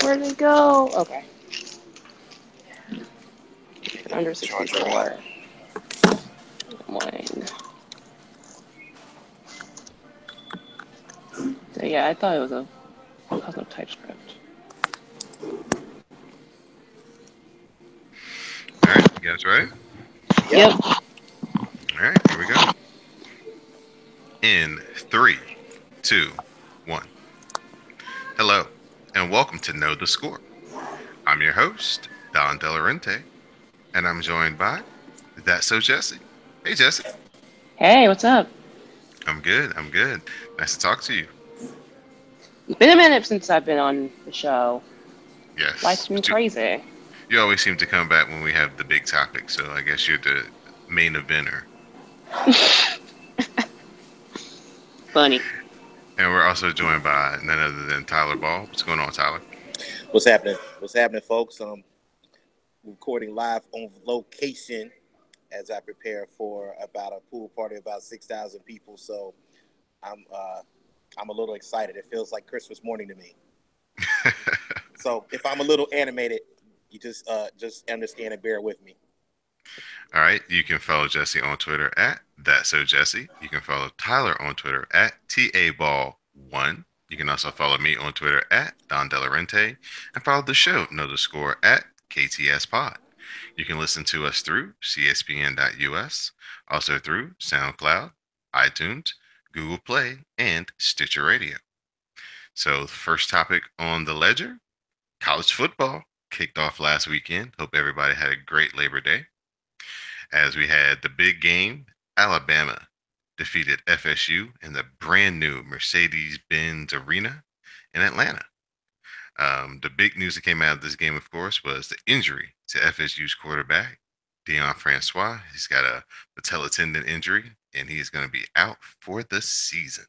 Where'd it go? Okay. Under Charger out. 64. Mine. So yeah, I thought it was a custom TypeScript. All right, you guys ready? Yep. Yep. All right, here we go. In three, two, one. Hello, and welcome to Know the Score. I'm your host, Don Delarente, and I'm joined by That's So Jesse. Hey, Jesse. Hey, what's up? I'm good. I'm good. Nice to talk to you. It's been a minute since I've been on the show. Life's Yes, been but crazy. you always seem to come back when we have the big topic, so I guess you're the main eventer. Funny. And we're also joined by none other than Tyler Ball. What's going on, Tyler? What's happening? What's happening, folks? Recording live on location as I prepare for about a pool party of about 6,000 people. So I'm a little excited. It feels like Christmas morning to me. So if I'm a little animated, you just understand and bear with me. All right, you can follow Jesse on Twitter at That's So Jesse. You can follow Tyler on Twitter at TABall1. You can also follow me on Twitter at Don Delarente and follow the show Know the Score at KTS Pod. You can listen to us through CSPN.us, also through SoundCloud, iTunes, Google Play, and Stitcher Radio. So, the first topic on the ledger, college football kicked off last weekend. Hope everybody had a great Labor Day. As we had the big game, Alabama defeated FSU in the brand new Mercedes-Benz Arena in Atlanta. The big news that came out of this game, of course, was the injury to FSU's quarterback, Deion Francois. He's got a patella tendon injury, and he's going to be out for the season.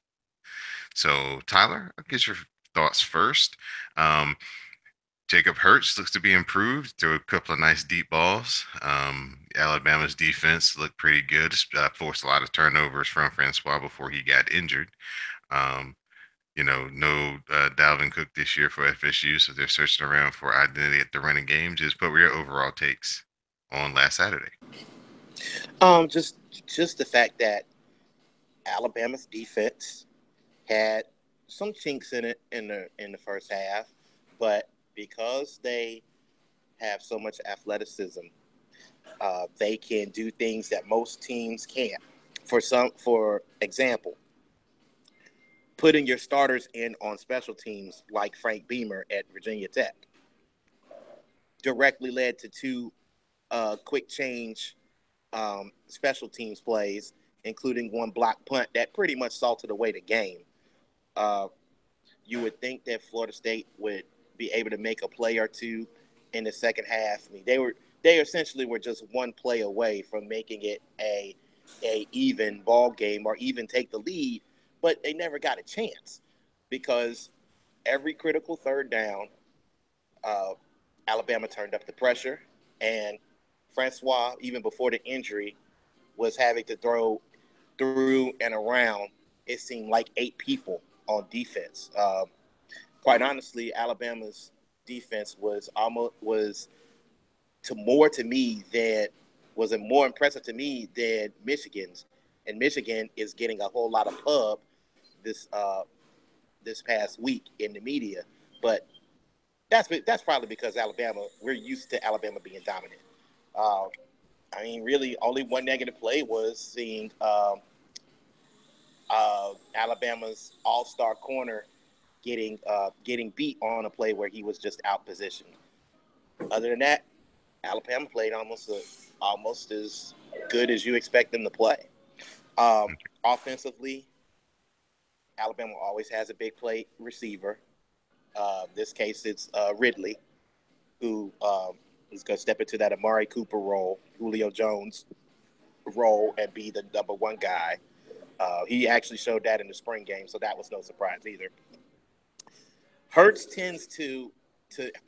So, Tyler, I'll get your thoughts first. Um, Jacob Hurts looks to be improved, threw a couple of nice deep balls. Alabama's defense looked pretty good, forced a lot of turnovers from Francois before he got injured. Um, no Dalvin Cook this year for FSU, so they're searching around for identity at the running game. Just what were your overall takes on last Saturday? Just the fact that Alabama's defense had some chinks in it in the first half, but because they have so much athleticism, they can do things that most teams can't. For example, putting your starters in on special teams like Frank Beamer at Virginia Tech directly led to two quick change special teams plays, including one block punt that pretty much salted away the game. Uh, you would think that Florida State would be able to make a play or two in the second half. I mean, they essentially were just one play away from making it a even ball game or even take the lead, but they never got a chance because every critical third down, uh, Alabama turned up the pressure, and Francois, even before the injury, was having to throw through and around. It seemed like 8 people on defense. Quite honestly, Alabama's defense was to more to me than was it more impressive to me than Michigan's, and Michigan is getting a whole lot of pub this this past week in the media, but that's probably because Alabama we're used to Alabama being dominant. Uh, I mean, really, only one negative play was seeing Alabama's all-star corner getting beat on a play where he was just out positioned. Other than that, Alabama played almost as good as you expect them to play. Offensively, Alabama always has a big play receiver. This case, it's Ridley, who is going to step into that Amari Cooper role, Julio Jones role, and be the number one guy. He actually showed that in the spring game, so that was no surprise either. Hurts tends to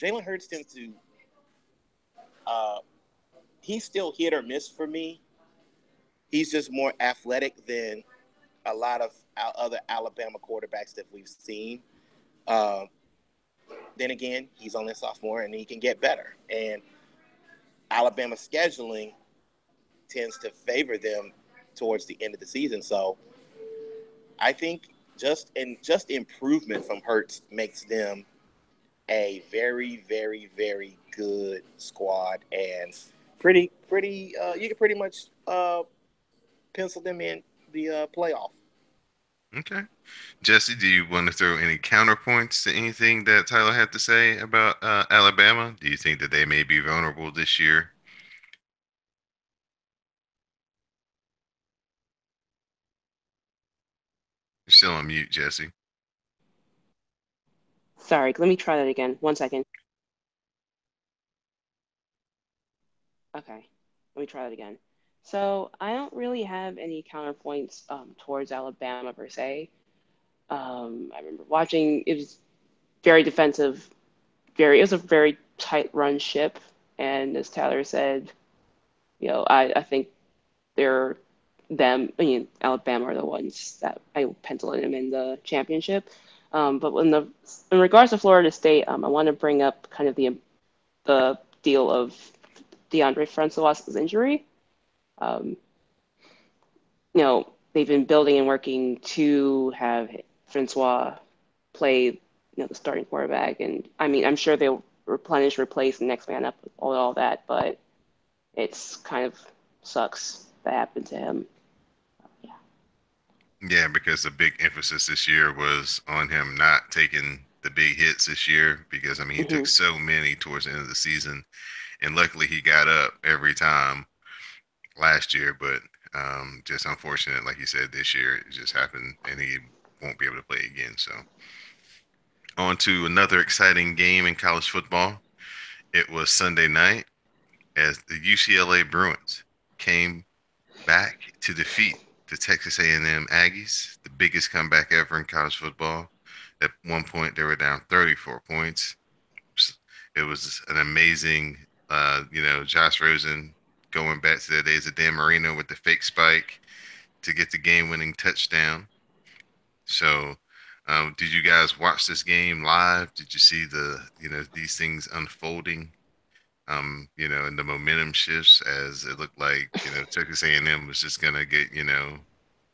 Jalen Hurts tends to uh, he's still hit or miss for me. He's just more athletic than a lot of other Alabama quarterbacks that we've seen. Uh, then again, he's only a sophomore and he can get better. And Alabama scheduling tends to favor them towards the end of the season. So I think just improvement from Hurts makes them a very, very, very good squad, and pretty. You can pretty much pencil them in the playoff. Okay. Jesse, do you want to throw any counterpoints to anything that Tyler had to say about Alabama? Do you think that they may be vulnerable this year? You're still on mute, Jesse. Sorry, let me try that again. 1 second. Okay, let me try that again. So I don't really have any counterpoints towards Alabama per se. I remember watching. It was very defensive. It was a very tight run ship, and as Tyler said, I think they're I mean, Alabama are the ones that I pencil in them in the championship. But in regards to Florida State, I want to bring up kind of the deal of Deondre Francois's injury. Um, they've been building and working to have Francois play, the starting quarterback, and I mean, I'm sure they'll replace, the next man up, all that, but it's kind of sucks that happened to him. Yeah. Yeah, because the big emphasis this year was on him not taking the big hits this year because I mean he took Hmm. so many towards the end of the season, and luckily he got up every time last year. But just unfortunate, like you said, this year it just happened, and he won't be able to play again. So on to another exciting game in college football. It was Sunday night as the UCLA Bruins came back to defeat the Texas A&M Aggies, the biggest comeback ever in college football. At one point, they were down 34 points. It was an amazing, Josh Rosen going back to the days of Dan Marino with the fake spike to get the game-winning touchdown. So, did you guys watch this game live? Did you see these things unfolding? And the momentum shifts as it looked like, Texas A&M was just gonna get,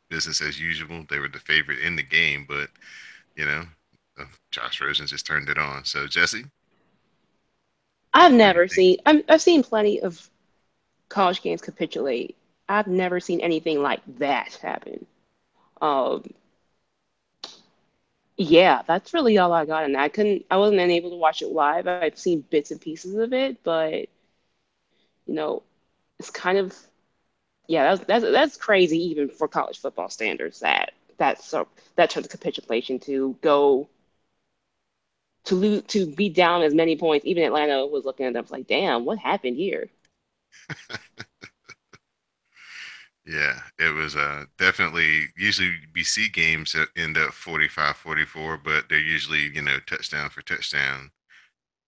business as usual. They were the favorite in the game, but you know, Josh Rosen just turned it on. So Jesse, what do you think? I've seen plenty of college games capitulate. I've never seen anything like that happen. Um, yeah, that's really all I got, and I wasn't able to watch it live. I've seen bits and pieces of it, but you know, it's kind of, yeah, that's crazy even for college football standards. That turns capitulation to go to lose to be down as many points. Even Atlanta was looking at them like, damn, what happened here? Yeah, it was definitely usually BC games that end up 45-44, but they're usually, touchdown for touchdown.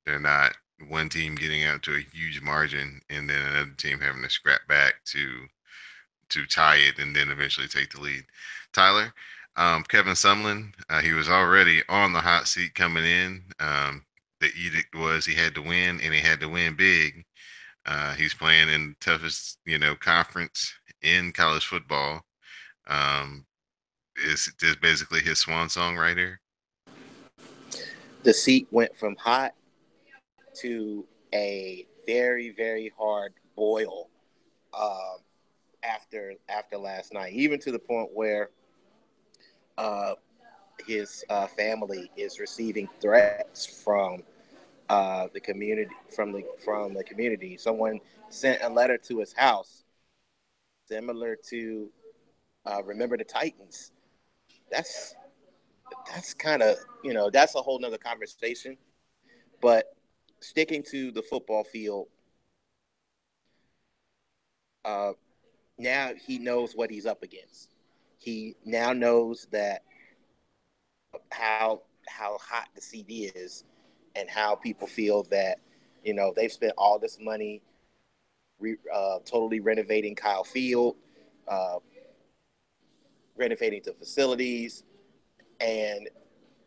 They're not one team getting out to a huge margin and then another team having to scrap back to tie it and then eventually take the lead. Tyler, Kevin Sumlin, he was already on the hot seat coming in. The edict was he had to win and he had to win big. He's playing in the toughest, conference in college football. Um, is this basically his swan song right here? The seat went from hot to a very, very hard boil um, after last night, even to the point where uh, his family is receiving threats from the community from the community. Someone sent a letter to his house, similar to Remember the Titans. That's that's kind of that's a whole nother conversation. But sticking to the football field, uh, now he knows what he's up against. He now knows that how hot the CD is, and how people feel that they've spent all this money totally renovating Kyle Field, uh, renovating the facilities, and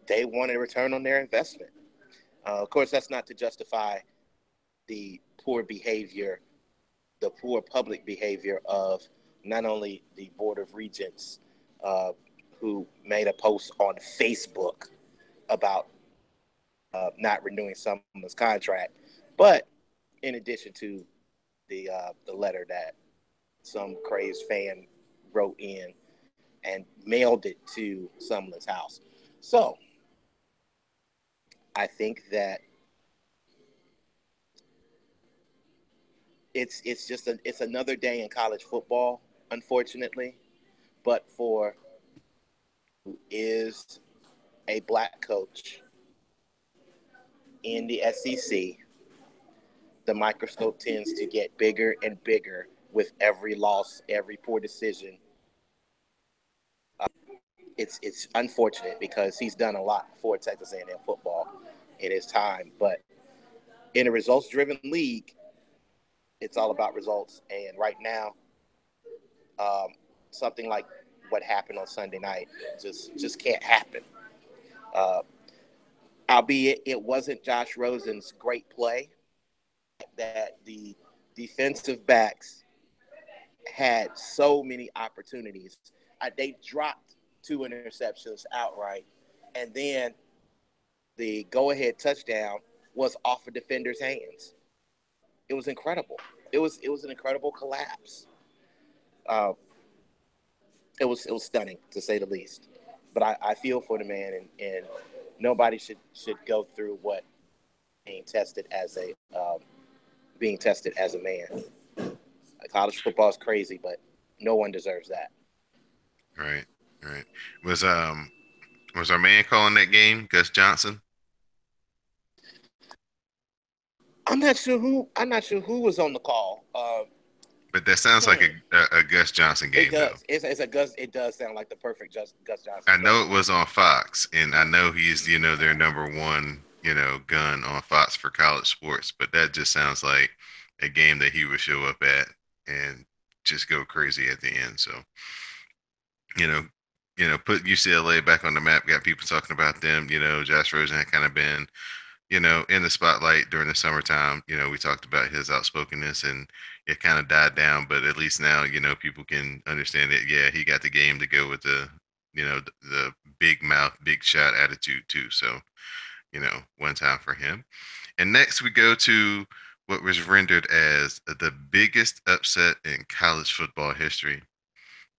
they want a return on their investment. Of course, that's not to justify the poor behavior, the poor public behavior of not only the Board of Regents, uh, who made a post on Facebook about not renewing Summerlin's contract, but in addition to the letter that some crazed fan wrote in and mailed it to Summerlin's house. So I think that it's another day in college football, unfortunately. But for who is a black coach in the SEC, the microscope tends to get bigger and bigger with every loss, every poor decision. It's unfortunate because he's done a lot for Texas A&M football in his time, but in a results-driven league, it's all about results. And right now, something like what happened on Sunday night just can't happen. Uh, Albeit it wasn't Josh Rosen's great play, that the defensive backs had so many opportunities. They dropped 2 interceptions outright, and then the go-ahead touchdown was off a defender's hands. It was incredible. It was an incredible collapse. Uh, it was stunning to say the least. But I feel for the man, and nobody should go through what being tested as a man. College football is crazy, but no one deserves that. Right, right. Was was our man calling that game, Gus Johnson? I'm not sure who was on the call. But that sounds like Man, a Gus Johnson it game, though. does. It's a Gus. It does sound like the perfect Gus Johnson I game. know it was on Fox, and I know he's, their number one, gun on Fox for college sports. But that just sounds like a game that he would show up at and just go crazy at the end. So, you know, put UCLA back on the map. Got people talking about them. Josh Rosen had kind of been, in the spotlight during the summertime. We talked about his outspokenness, and it kind of died down. But at least now, people can understand that. Yeah, he got the game to go with the big mouth, big shot attitude too. So, one time for him. And next we go to what was rendered as the biggest upset in college football history,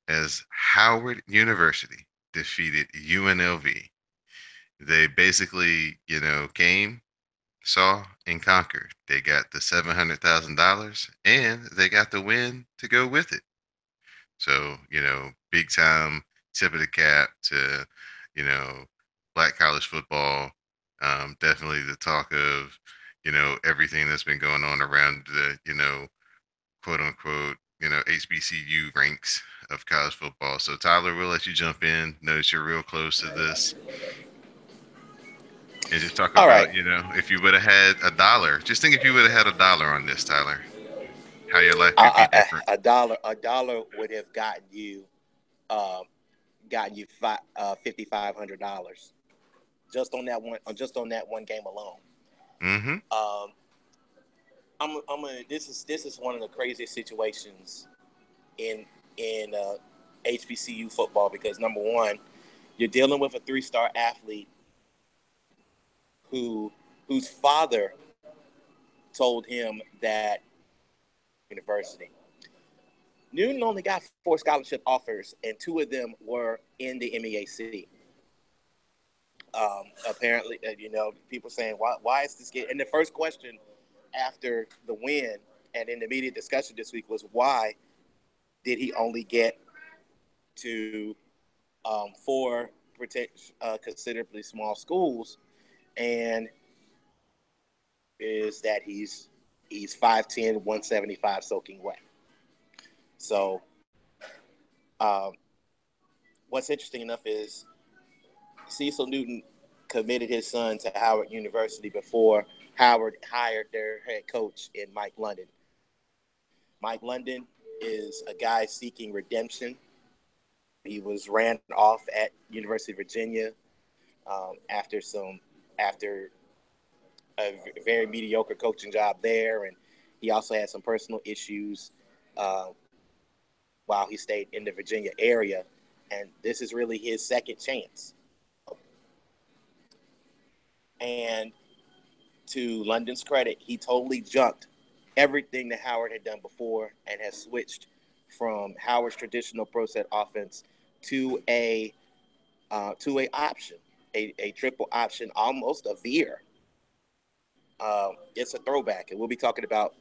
as Howard University defeated UNLV. They basically, came, saw, and conquered. They got the $700,000 and they got the win to go with it. So, big time tip of the cap to, you know, black college football. Definitely the talk of, everything that's been going on around the, quote unquote, HBCU ranks of college football. So, Tyler, we'll let you jump in. Notice you're real close to this. And just talk All right. about, if you would have had a dollar, just think if you would have had a dollar on this, Tyler, how your life could be different. A dollar would have um, gotten you $5,500 just on that one game alone. Mm-hmm. I'm gonna. This is one of the craziest situations in HBCU football because number one, you're dealing with a 3-star athlete whose father told him that university. Newton only got 4 scholarship offers, and 2 of them were in the MEAC. Apparently, people saying, why is this game? And the first question after the win and in the media discussion this week was, why did he only get to 4 considerably small schools? And is that he's 5'10", 175 soaking wet. So um, what's interesting enough is Cecil Newton committed his son to Howard University before Howard hired their head coach in Mike London. Mike London is a guy seeking redemption. He was ran off at University of Virginia after very mediocre coaching job there, and he also had some personal issues uh, while he stayed in the Virginia area. And this is really his second chance. And to London's credit, he totally junked everything that Howard had done before and has switched from Howard's traditional pro set offense to a option, a triple option, almost a veer. It's a throwback, and we'll be talking about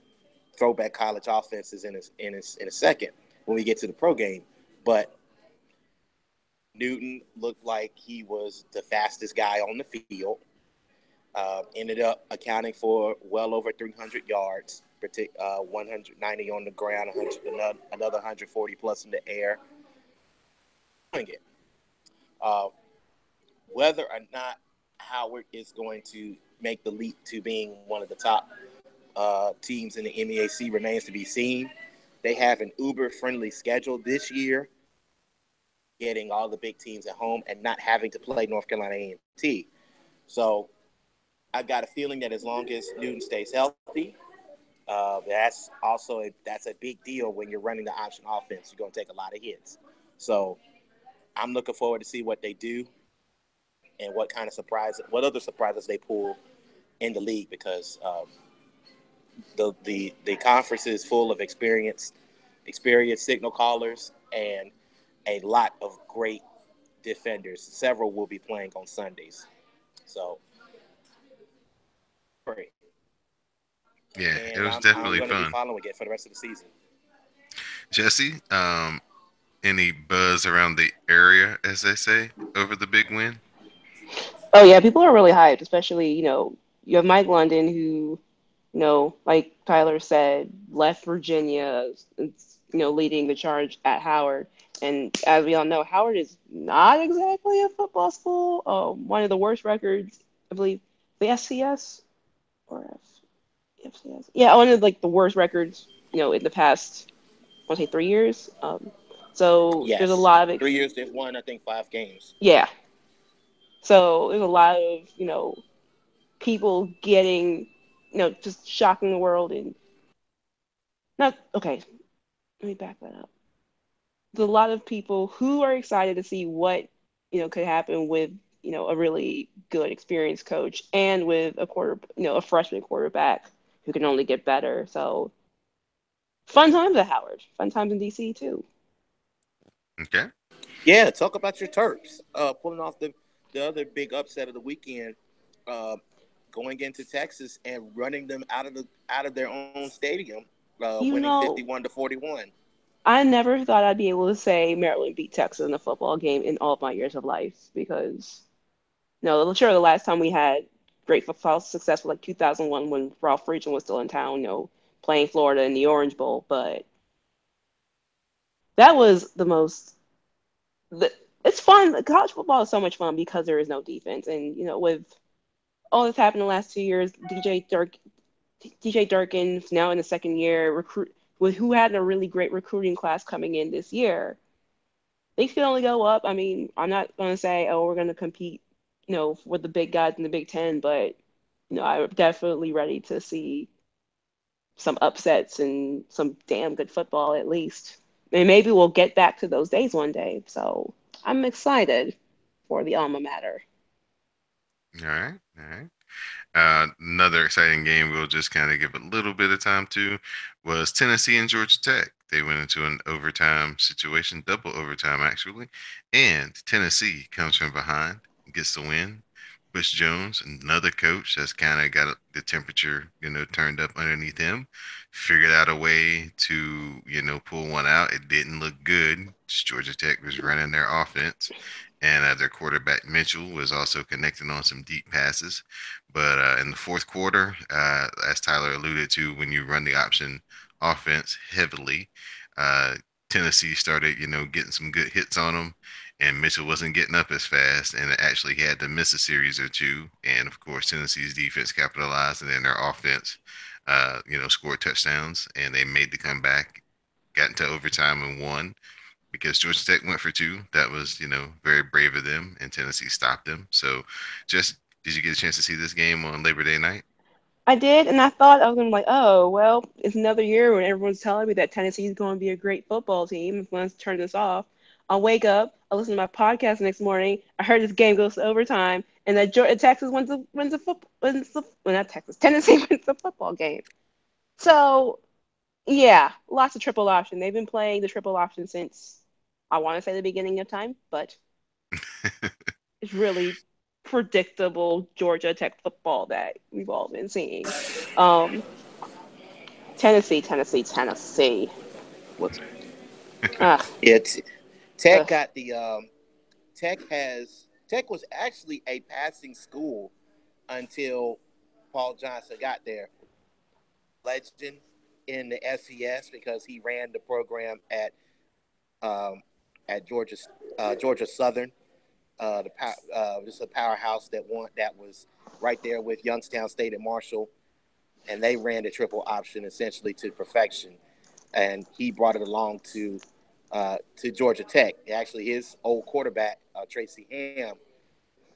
throwback college offenses in a second when we get to the pro game. But Newton looked like he was the fastest guy on the field. Ended up accounting for well over 300 yards, 190 on the ground, another 140 plus in the air. Uh, whether or not Howard is going to make the leap to being one of the top teams in the MEAC remains to be seen. They have an uber-friendly schedule this year, getting all the big teams at home and not having to play North Carolina A&T. So I've got a feeling that as long as Newton stays healthy, that's a big deal when you're running the option offense. You're going to take a lot of hits. So I'm looking forward to see what they do and what other surprises they pull in the league, because the conference is full of experienced signal callers and a lot of great defenders. Several will be playing on Sundays. So, great. Yeah, it And was I'm definitely going to be fun. following it for the rest of the season. Jesse, any buzz around the area, as they say, over the big win? Oh yeah, people are really hyped, especially, you have Mike London who, like Tyler said, left Virginia, leading the charge at Howard. And as we all know, Howard is not exactly a football school. One of the worst records, I believe, the FCS or FCS. Yeah, one of like the worst records, in the past, I want to say 3 years. So there's a Yes. lot of 3 years, they've won, I think, 5 games. yeah. So there's a lot of, people getting, just shocking the world and not okay. Let me back that up. There's a lot of people who are excited to see what, could happen with, a really good experienced coach and with a freshman quarterback who can only get better. So fun times at Howard. Fun times in DC too. Okay. Yeah, talk about your Terps. Pulling off the other big upset of the weekend, uh, going into Texas and running them out of their own stadium, You winning know, 51-41. I never thought I'd be able to say Maryland beat Texas in a football game in all of my years of life because no, sure the last time we had great football success was like 2001 when Ralph Friedgen was still in town, playing Florida in the Orange Bowl, but that was the, it's fun. College football is so much fun because there is no defense. And, with all that's happened in the last 2 years, DJ Durkin's now in the second year, with who had a really great recruiting class coming in this year. Things can only go up. I mean, I'm not going to say, oh, we're going to compete, with the big guys in the Big Ten, but, I'm definitely ready to see some upsets and some damn good football at least. And maybe we'll get back to those days one day. So I'm excited for the alma mater. All right. All right. Another exciting game we'll just kind of give a little bit of time to was Tennessee and Georgia Tech. They went into an overtime situation, double overtime actually, and Tennessee comes from behind, gets the win. Bush Jones, another coach that's kind of got the temperature, turned up underneath him, figured out a way to, pull one out. It didn't look good. Georgia Tech was running their offense, and their quarterback Mitchell was also connecting on some deep passes. But in the fourth quarter, as Tyler alluded to, when you run the option offense heavily, uh, Tennessee started, getting some good hits on them, and Mitchell wasn't getting up as fast, and actually had to miss a series or two. And of course, Tennessee's defense capitalized, and then their offense, scored touchdowns, and they made the comeback, got into overtime and won because Georgia Tech went for two. That was, very brave of them, and Tennessee stopped them. So, just did you get a chance to see this game on Labor Day night? I did, and I thought I was gonna be like, oh, well, it's another year when everyone's telling me that Tennessee is going to be a great football team. Let's turn this off. I'll wake up, I'll listen to my podcast next morning. I heard this game goes to overtime, and that Texas wins the football well, not Texas, Tennessee wins the football game. So yeah, lots of triple option. They've been playing the triple option since I want to say the beginning of time, but it's really predictable Georgia Tech football that we've all been seeing. Um, Tennessee, Tennessee, Tennessee. What's Ugh, it? Tech ugh. got the Tech was actually a passing school until Paul Johnson got there. Legend in the SES because he ran the program um, at Georgia Southern, just a powerhouse that was right there with Youngstown State and Marshall, and they ran the triple option essentially to perfection. And he brought it along to Georgia Tech. Actually, his old quarterback Tracy Ham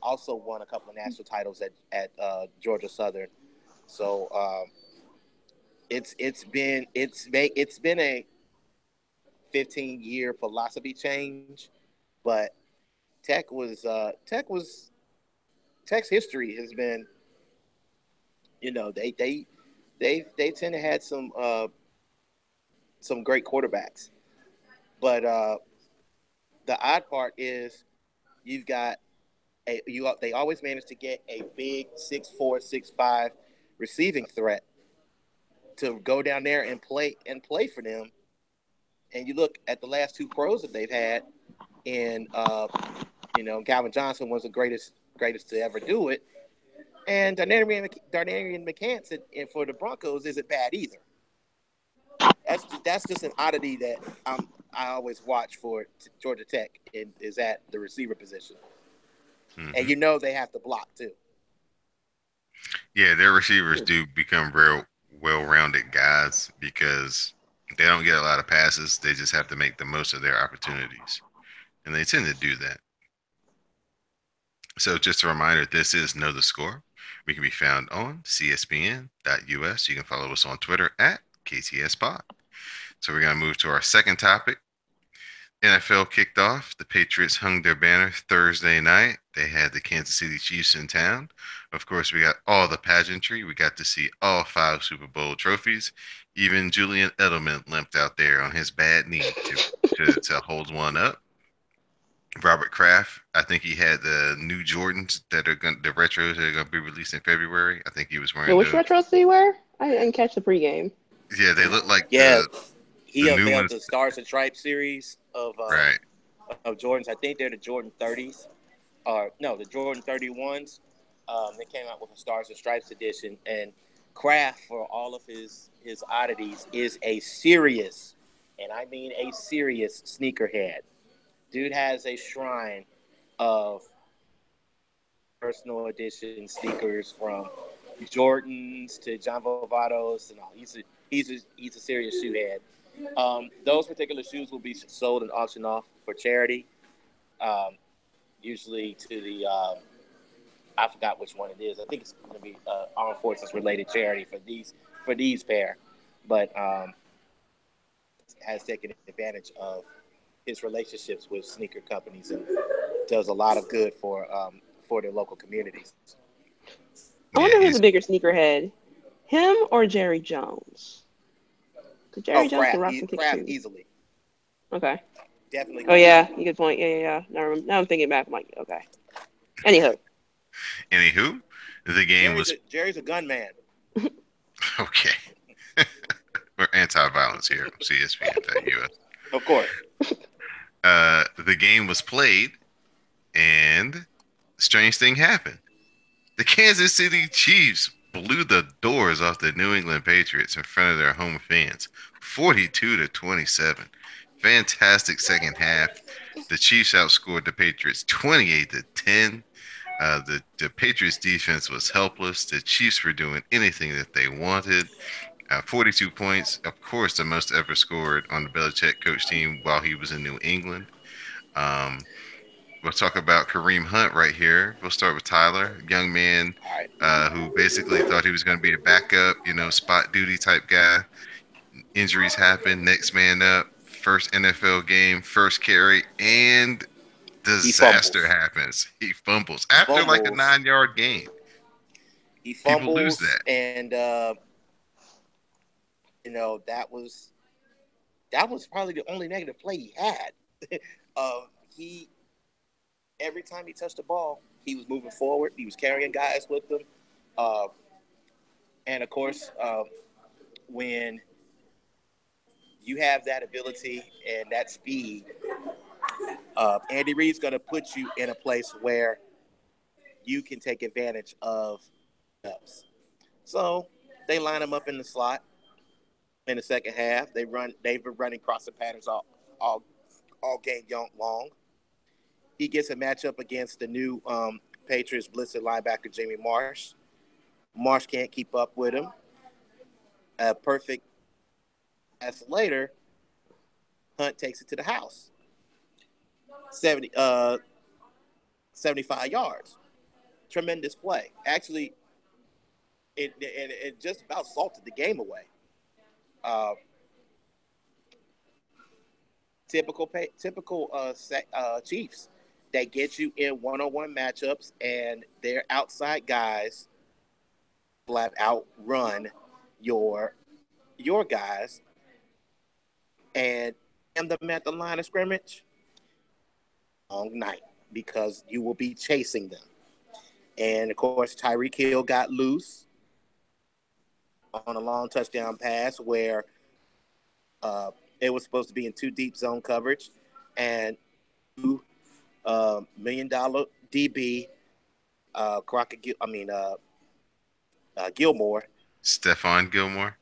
also won a couple of national titles at Georgia Southern. So it's been a 15-year philosophy change, but Tech was Tech's history has been, they tend to had some great quarterbacks, but the odd part is you've got they always manage to get a big 6'4", 6'5" receiving threat to go down there and play for them. And you look at the last two pros that they've had, and Calvin Johnson was the greatest to ever do it, and Darnarian McCants for the Broncos isn't bad either. That's just an oddity that I always watch for Georgia Tech is at the receiver position, and Hmm. they have to block too. Yeah, their receivers do become real well-rounded guys because they don't get a lot of passes. They just have to make the most of their opportunities, and they tend to do that. So, just a reminder, this is Know the Score. We can be found on CSPN.us. You can follow us on Twitter at KTSPod. So, we're going to move to our second topic. NFL kicked off. The Patriots hung their banner Thursday night. They had the Kansas City Chiefs in town. Of course, we got all the pageantry. We got to see all 5 Super Bowl trophies. Even Julian Edelman limped out there on his bad knee to hold one up. Robert Kraft, I think he had the new Jordans the retros that are going to be released in February. I think he was Yeah, wearing which those. retros did he wear? I didn't catch the pregame. Yeah, they look like Yeah, the he new unveiled ones. the Stars and Stripes series Right. of Jordans. I think they're the Jordan 30s, or no, the Jordan 31s. They came out with a Stars and Stripes edition, and Kraft, for all of his oddities, is a serious, and I mean a serious sneakerhead. Dude has a shrine of personal edition sneakers from Jordans to John Vovados and all. He's a serious shoe head. Those particular shoes will be sold and auctioned off for charity, um, usually to the I forgot which one it is. I think it's going to be armed forces related charity for these pair, but has taken advantage of his relationships with sneaker companies and does a lot of good for their local communities. I Yeah, wonder who's a he's bigger sneakerhead, him or Jerry Jones? Because Oh, Jerry Jones can Kraft, rock some kicks Kraft too. easily, Okay. definitely Oh Kraft. yeah, you good point. Yeah. Now I'm thinking back. I'm like, okay. Anywho, anywho. The game was Jerry's a gunman, okay. We're anti-violence here on CSPN.us. of course. The game was played, and strange thing happened. The Kansas City Chiefs blew the doors off the New England Patriots in front of their home fans, 42-27. Fantastic second half. The Chiefs outscored the Patriots 28-10. The Patriots defense was helpless. The Chiefs were doing anything that they wanted. 42 points, of course, the most ever scored on the Belichick coach team while he was in New England. Um, we'll talk about Kareem Hunt right here. We'll start with Tyler, young man All right. who basically thought he was going to be the backup, spot duty type guy. Injuries happen, next man up, first NFL game, first carry, and He disaster fumbles. happens. He fumbles after like a Fumbles. 9 yard gain. He People lose fumbles, that. and that was probably the only negative play he had. He every time he touched the ball, he was moving forward. He was carrying guys with him, uh, and of course, when you have that ability and that speed, Andy Reid's going to put you in a place where you can take advantage of ups. So they line him up in the slot in the second half. They've been running crossing patterns all game long. He gets a matchup against the new Patriots blitzing linebacker Jamie Marsh. Marsh can't keep up with him. A perfect pass later, Hunt takes it to the house. 75 yards. Tremendous play. Actually, it just about salted the game away. Uh, typical Chiefs. They get you in one-on-one matchups, and their outside guys flat out run your guys, and them at the line of scrimmage. Long night because you will be chasing them. And of course, Tyreek Hill got loose on a long touchdown pass where it was supposed to be in two deep zone coverage, and $2 million DB Crockett. Gilmore. Stephon Gilmore.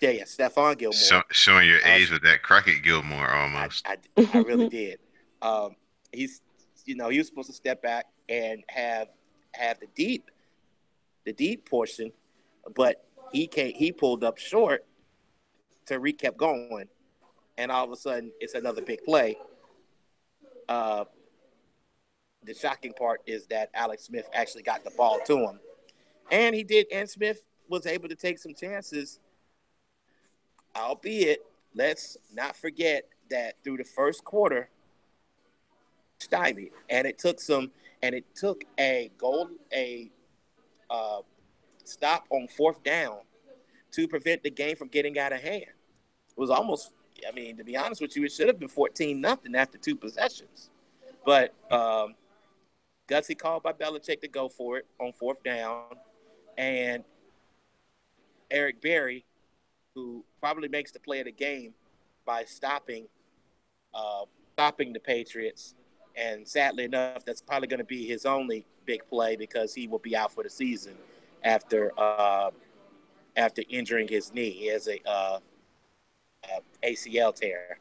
Yeah, Stephon Gilmore. Showing your Uh, age with that Crockett Gilmore I, almost. I, I really did. He's, he was supposed to step back and have the deep portion, but he pulled up short. Tariq kept going, and all of a sudden it's another big play. Uh, the shocking part is that Alex Smith actually got the ball to him, and he did. And Smith was able to take some chances, albeit let's not forget that through the first quarter, stymied, and it took a uh, stop on fourth down to prevent the game from getting out of hand. It was almost, I mean, to be honest with you, it should have been 14-0 after two possessions. But gutsy called by Belichick to go for it on fourth down. And Eric Berry, who probably makes the play of the game by stopping the Patriots. And sadly enough, that's probably going to be his only big play because he will be out for the season after injuring his knee. He has a ACL tear.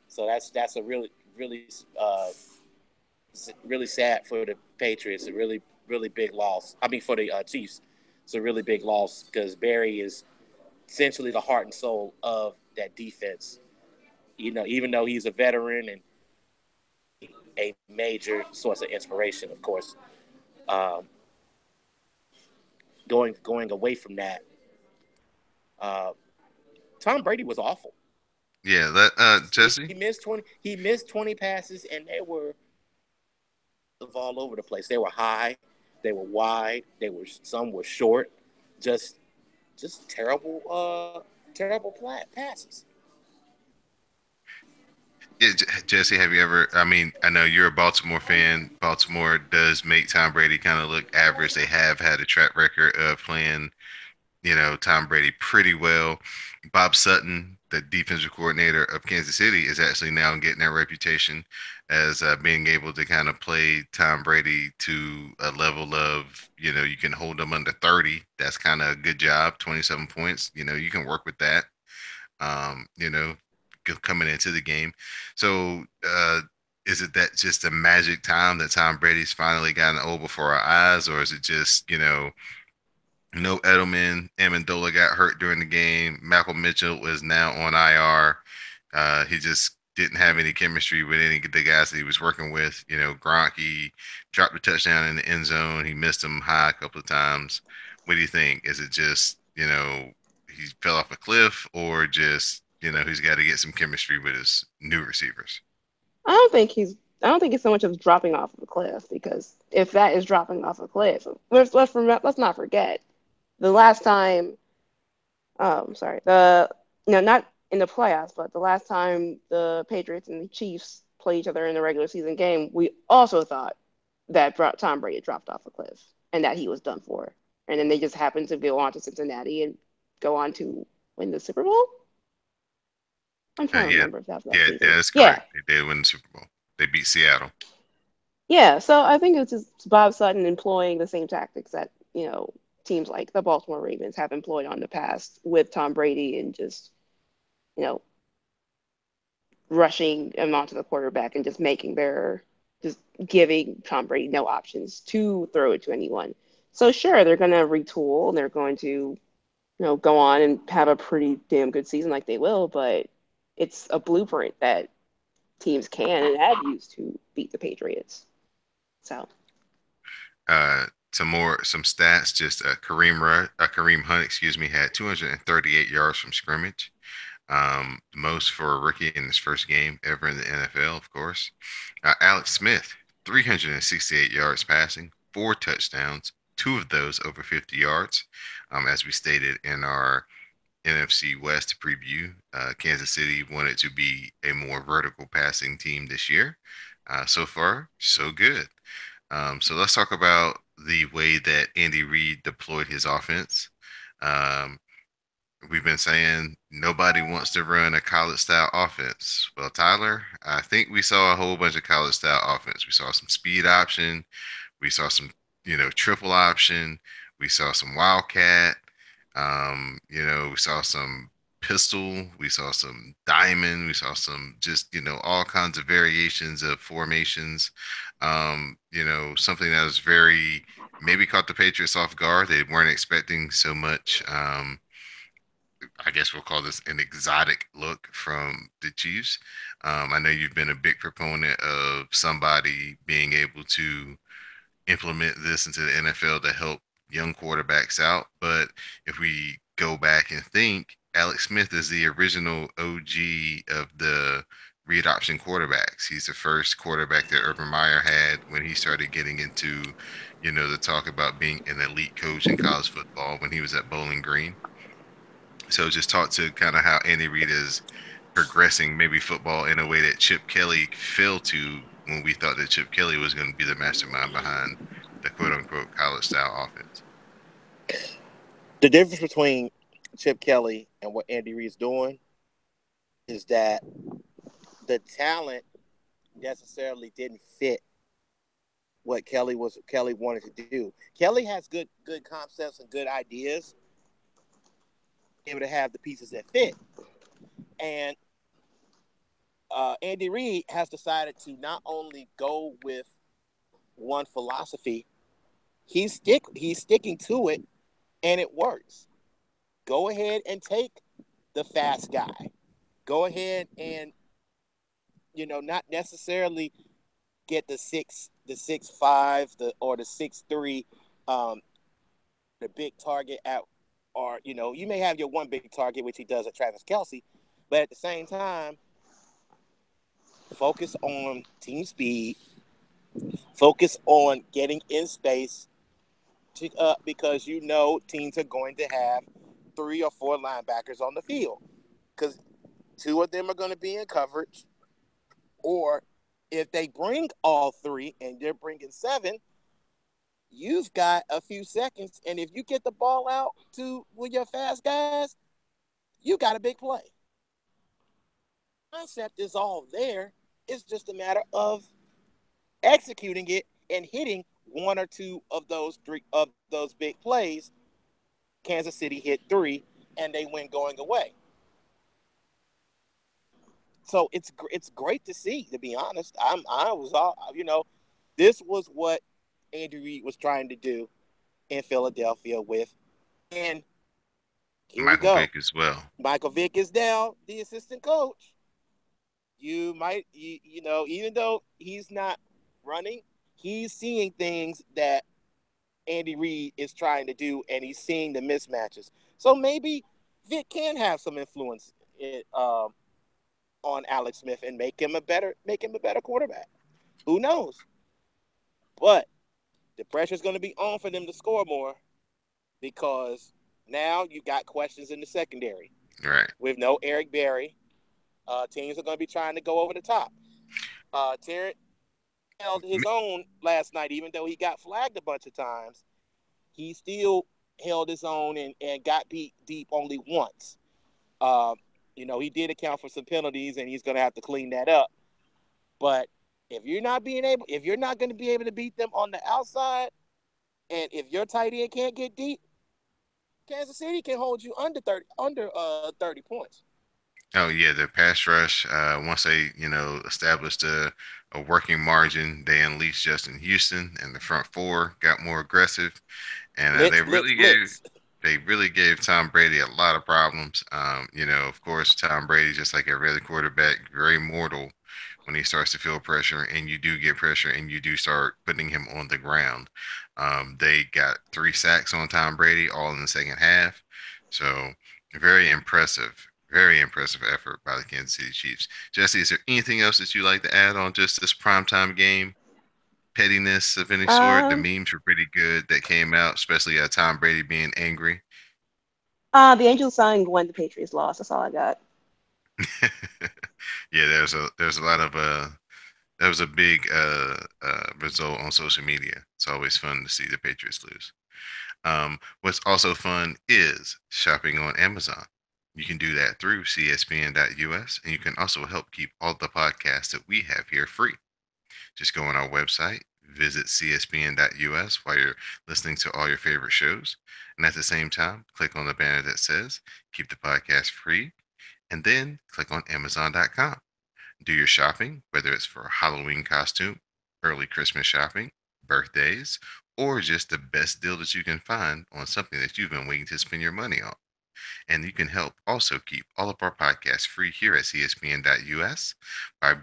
So that's a really sad for the Patriots. A really big loss. I mean, for the Chiefs, it's a really big loss because Barry is essentially the heart and soul of that defense. Even though he's a veteran and a major source of inspiration, of course. Um, going away from that, uh, Tom Brady was awful. Yeah, that He Jesse. missed 20. He missed 20 passes, and they were all over the place. They were high, they were wide, some were short. Just terrible passes. Yeah, Jesse, have you ever? I mean, I know you're a Baltimore fan. Baltimore does make Tom Brady kind of look average. They have had a track record of playing, Tom Brady pretty well. Bob Sutton, the defensive coordinator of Kansas City, is actually now getting that reputation as being able to kind of play Tom Brady to a level of, you can hold him under 30. That's kind of a good job. 27 points. You can work with that. Um, you know, coming into the game. So, is it that just a magic time that Tom Brady's finally gotten old before our eyes, or is it just, no Edelman, Amendola got hurt during the game. Malcolm Mitchell is now on IR. He just didn't have any chemistry with any of the guys that he was working with. You know, Gronk, he dropped a touchdown in the end zone. He missed him high a couple of times. What do you think? Is it just, he fell off a cliff, or just, he's got to get some chemistry with his new receivers? I don't think he's. I don't think it's so much of dropping off of a cliff because if that is dropping off a cliff, let's not forget the last time. Sorry, not in the playoffs, but the last time the Patriots and the Chiefs played each other in the regular season game, we also thought that Tom Brady dropped off a cliff and that he was done for, and then they just happened to go on to Cincinnati and go on to win the Super Bowl. I'm trying to Yeah, remember if that was that yeah, season. that's Yeah, correct. They did win the Super Bowl. They beat Seattle. yeah. So I think it's just Bob Sutton employing the same tactics that teams like the Baltimore Ravens have employed on the past with Tom Brady and just you know rushing him onto the quarterback and just giving Tom Brady no options to throw it to anyone. So sure, they're going to retool and they're going to go on and have a pretty damn good season like they will, but it's a blueprint that teams can and have used to beat the Patriots. So Uh, some stats. Just Kareem Hunt, excuse me, had 238 yards from scrimmage. The most for a rookie in his first game ever in the NFL, of course. Alex Smith, 368 yards passing, 4 touchdowns, 2 of those over 50 yards. As we stated in our NFC West preview, Kansas City wanted to be a more vertical passing team this year. So far, so good. So let's talk about the way that Andy Reid deployed his offense. Um, we've been saying nobody wants to run a college style offense. Well, Tyler, I think we saw a whole bunch of college style offense. We saw some speed option. We saw some, triple option. We saw some wildcat. We saw some pistol. We saw some diamond. We saw some just, all kinds of variations of formations. Something that was very maybe caught the Patriots off guard. They weren't expecting so much. I guess we'll call this an exotic look from the Chiefs. I know you've been a big proponent of somebody being able to implement this into the NFL to help young quarterbacks out. But if we go back and think, Alex Smith is the original OG of the read option quarterbacks. He's the first quarterback that Urban Meyer had when he started getting into, the talk about being an elite coach in college football when he was at Bowling Green. So just talk to kind of how Andy Reid is progressing maybe football in a way that Chip Kelly failed to when we thought that Chip Kelly was going to be the mastermind behind the quote unquote college style offense. The difference between Chip Kelly and what Andy Reid's doing is that the talent necessarily didn't fit what Kelly wanted to do. Kelly has good concepts and good ideas, able to have the pieces that fit. And Andy Reid has decided to not only go with one philosophy, he's sticking to it, and it works. Go ahead and take the fast guy. Go ahead and not necessarily get the 6'5", or the 6'3", the big target at, or you may have your one big target, which he does at Travis Kelce, but at the same time, focus on team speed, focus on getting in space, because teams are going to have 3 or 4 linebackers on the field, because 2 of them are going to be in coverage, or if they bring all 3 and they're bringing 7, you've got a few seconds, and if you get the ball out to with your fast guys, you got a big play. The concept is all there. It's just a matter of executing it and hitting 1 or 2 of those big plays. Kansas City hit 3, and they win going away. So it's great to see. To be honest, this was what Andy Reid was trying to do in Philadelphia with, and here we Michael go. Vick as well. Michael Vick is now the assistant coach. You might, even though he's not running, he's seeing things that Andy Reid is trying to do, and he's seeing the mismatches. So maybe Vic can have some influence on Alex Smith and make him a better quarterback. Who knows? But the pressure's going to be on for them to score more because now you got questions in the secondary. Right. With no Eric Berry, teams are going to be trying to go over the top. Terrence held his own last night, even though he got flagged a bunch of times. He still held his own and got beat deep only once. Um, he did account for some penalties, and he's going to have to clean that up. But if you're not going to be able to beat them on the outside, and if your tight end can't get deep, Kansas City can hold you under 30 points. Oh yeah, the pass rush. Once they, established a working margin, they unleashed Justin Houston, and the front four got more aggressive, and Blitz, blitz, blitz. they really gave Tom Brady a lot of problems. Of course, Tom Brady, just like every other quarterback, very mortal when he starts to feel pressure, and you do get pressure, and you do start putting him on the ground. They got 3 sacks on Tom Brady, all in the second half. So very impressive. Very impressive effort by the Kansas City Chiefs. Jesse, is there anything else that you like to add on just this primetime game? Pettiness of any sort? The Um, memes were pretty good that came out, especially Tom Brady being angry. the Angels signed when the Patriots lost. That's all I got. Yeah, there's a lot of that was a big result on social media. It's always fun to see the Patriots lose. What's also fun is shopping on Amazon. You can do that through CSPN.us, and you can also help keep all the podcasts that we have here free. Just go on our website, visit CSPN.us while you're listening to all your favorite shows. And at the same time, click on the banner that says keep the podcast free, and then click on Amazon.com. Do your shopping, whether it's for a Halloween costume, early Christmas shopping, birthdays, or just the best deal that you can find on something that you've been waiting to spend your money on. And you can help also keep all of our podcasts free here at CSPN.us by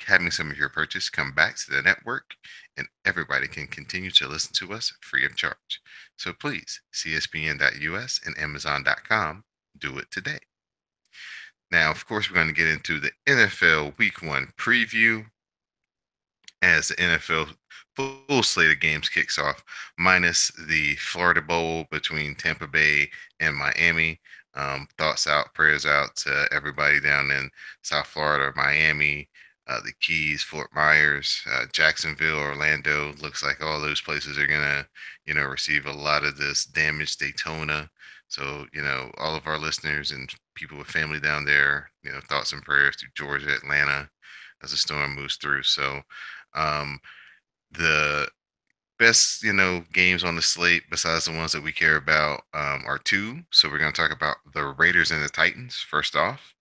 having some of your purchase come back to the network, and everybody can continue to listen to us free of charge. So please, CSPN.us and Amazon.com, do it today. Now, of course, we're going to get into the NFL Week 1 preview as the NFL full slate of games kicks off, minus the Florida Bowl between Tampa Bay and Miami. Thoughts out, prayers out to everybody down in South Florida, Miami, the Keys, Fort Myers, Jacksonville, Orlando. Looks like all those places are gonna, receive a lot of this damage. Daytona. So, all of our listeners and people with family down there, thoughts and prayers to Georgia, Atlanta, as the storm moves through. So, um, the best, games on the slate besides the ones that we care about are two. So we're going to talk about the Raiders and the Titans first off.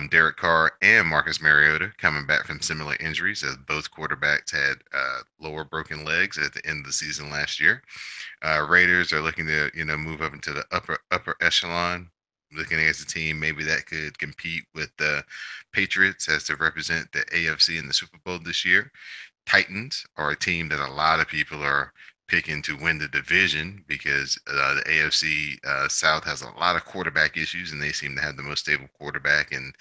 Derek Carr and Marcus Mariota coming back from similar injuries as both quarterbacks had lower broken legs at the end of the season last year. Raiders are looking to, move up into the upper echelon. Looking as a team, maybe that could compete with the Patriots as to represent the AFC in the Super Bowl this year. Titans are a team that a lot of people are picking to win the division because the AFC South has a lot of quarterback issues, and they seem to have the most stable quarterback, and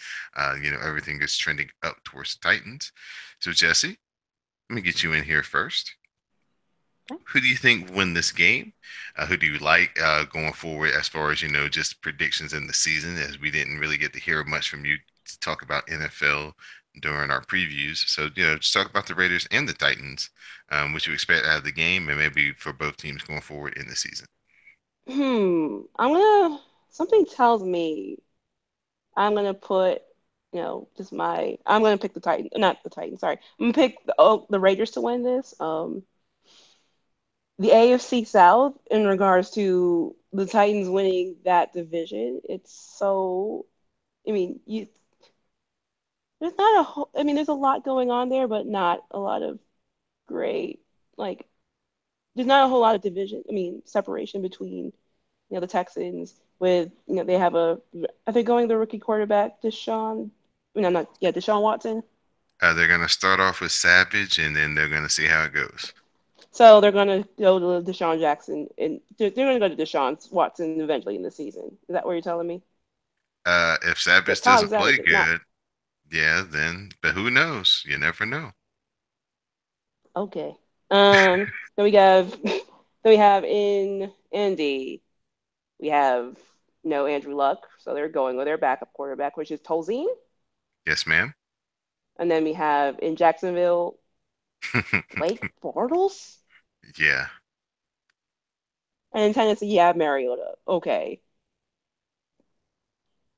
everything is trending up towards the Titans. So Jesse, let me get you in here first. Okay. Who do you think win this game? Who do you like going forward as far as just predictions in the season? As we didn't really get to hear much from you to talk about NFL during our previews. So just talk about the Raiders and the Titans. What you expect out of the game, and maybe for both teams going forward in the season. I'm gonna. Something tells me I'm gonna put, just my. I'm gonna pick the Titan, not the Titans. Sorry, I'm gonna pick the Raiders to win this. The AFC South in regards to the Titans winning that division. It's so. I mean, there's not a whole. I mean, there's a lot going on there, but not a lot of great like. There's not a whole lot of division. I mean, separation between the Texans with they have a. Are they going the rookie quarterback Deshaun? No, not yeah, Deshaun Watson. They're gonna start off with Savage, and then they're gonna see how it goes. So they're gonna go to Deshaun Jackson, and they're gonna go to Deshaun Watson eventually in the season. Is that what you're telling me? If Because Savage Todd doesn't Savage play is not good, yeah, then. But who knows? You never know. okay. Then we have then we have in Indy we have no Andrew Luck, so they're going with their backup quarterback, which is Tolzien. Yes, ma'am. And then we have in Jacksonville Blake Bortles, Yeah. and in Tennessee you have Mariota. Okay,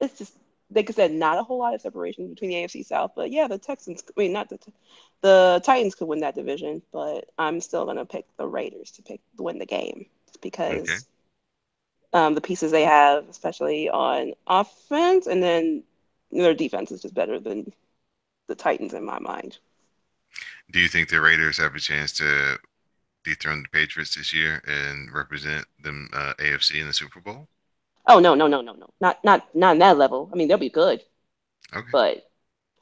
it's just like I said, not a whole lot of separation between the AFC South, but yeah, the Texans. I mean, not the Titans could win that division, but I'm still gonna pick the Raiders to win the game Okay. because the pieces they have, especially on offense, and then their defense is just better than the Titans in my mind. Do you think the Raiders have a chance to dethrone the Patriots this year and represent them AFC in the Super Bowl? Oh no, no, no, no, no, not on that level. I mean, they'll be good, Okay. but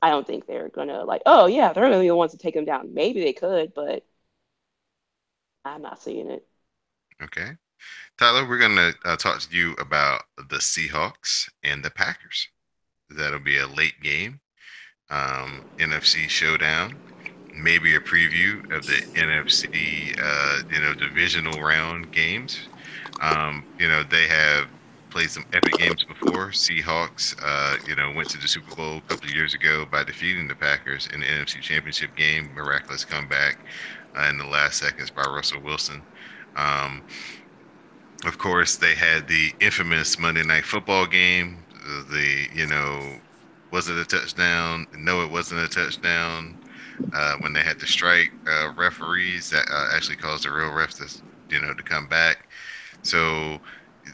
I don't think they're gonna like. Oh yeah, they're gonna be the ones to take them down. Maybe they could, but I'm not seeing it. Okay. Tyler, we're gonna talk to you about the Seahawks and the Packers. That'll be a late game, NFC showdown. Maybe a preview of the NFC, divisional round games. They have played some epic games before. Seahawks, went to the Super Bowl a couple of years ago by defeating the Packers in the NFC Championship game. Miraculous comeback in the last seconds by Russell Wilson. Um, of course, they had the infamous Monday Night Football game. Was it a touchdown? No, it wasn't a touchdown. When they had to strike referees, that actually caused the real refs to come back. So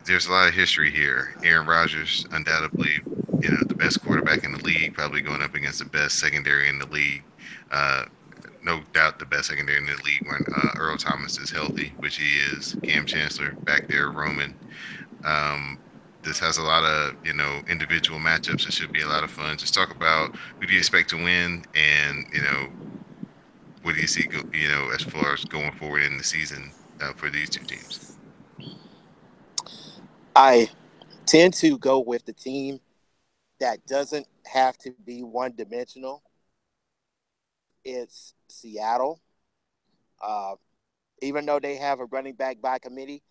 there's a lot of history here. Aaron Rodgers, undoubtedly, the best quarterback in the league, probably going up against the best secondary in the league. Uh, no doubt the best secondary in the league when Earl Thomas is healthy, which he is. Cam Chancellor back there roaming. Um, this has a lot of individual matchups. It should be a lot of fun. Just talk about who do you expect to win, and what do you see as far as going forward in the season for these two teams. I tend to go with the team that doesn't have to be one dimensional. It's Seattle. Uh, Even though they have a running back by committee,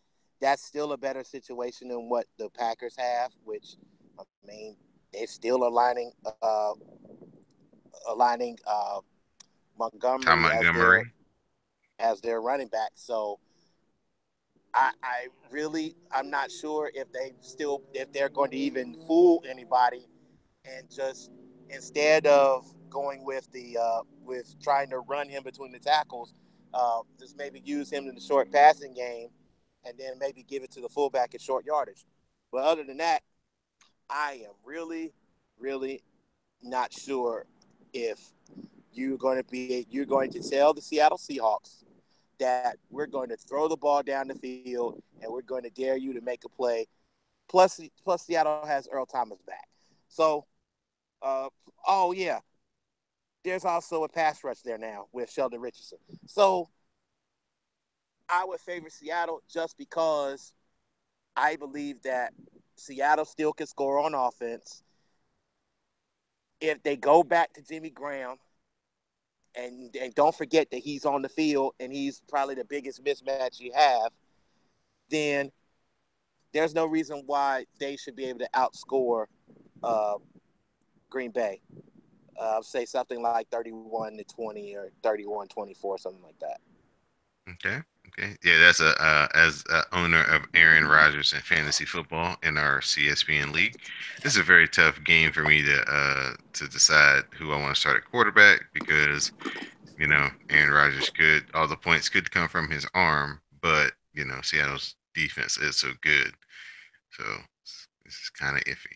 that's still a better situation than what the Packers have, which, I mean, they're still aligning Tom Montgomery Montgomery. as their running back. So I'm not sure if they're going to even fool anybody and just instead of going with trying to run him between the tackles, just maybe use him in the short passing game, and then maybe give it to the fullback at short yardage. But other than that, I am really, really not sure if you're going to tell the Seattle Seahawks that we're going to throw the ball down the field and we're going to dare you to make a play. Plus Seattle has Earl Thomas back. So, uh, oh yeah, there's also a pass rush there now with Sheldon Richardson. So I would favor Seattle just because I believe that Seattle still can score on offense. If they go back to Jimmy Graham, and don't forget that he's on the field and he's probably the biggest mismatch you have, then there's no reason why they should be able to outscore uh, Green Bay. Say something like 31-20 or 31-24, something like that. Okay. Okay. Yeah, that's as a owner of Aaron Rodgers and fantasy football in our CSPN league. This is a very tough game for me to decide who I want to start at quarterback because Aaron Rodgers could all the points could come from his arm, but Seattle's defense is so good, so this is kind of iffy.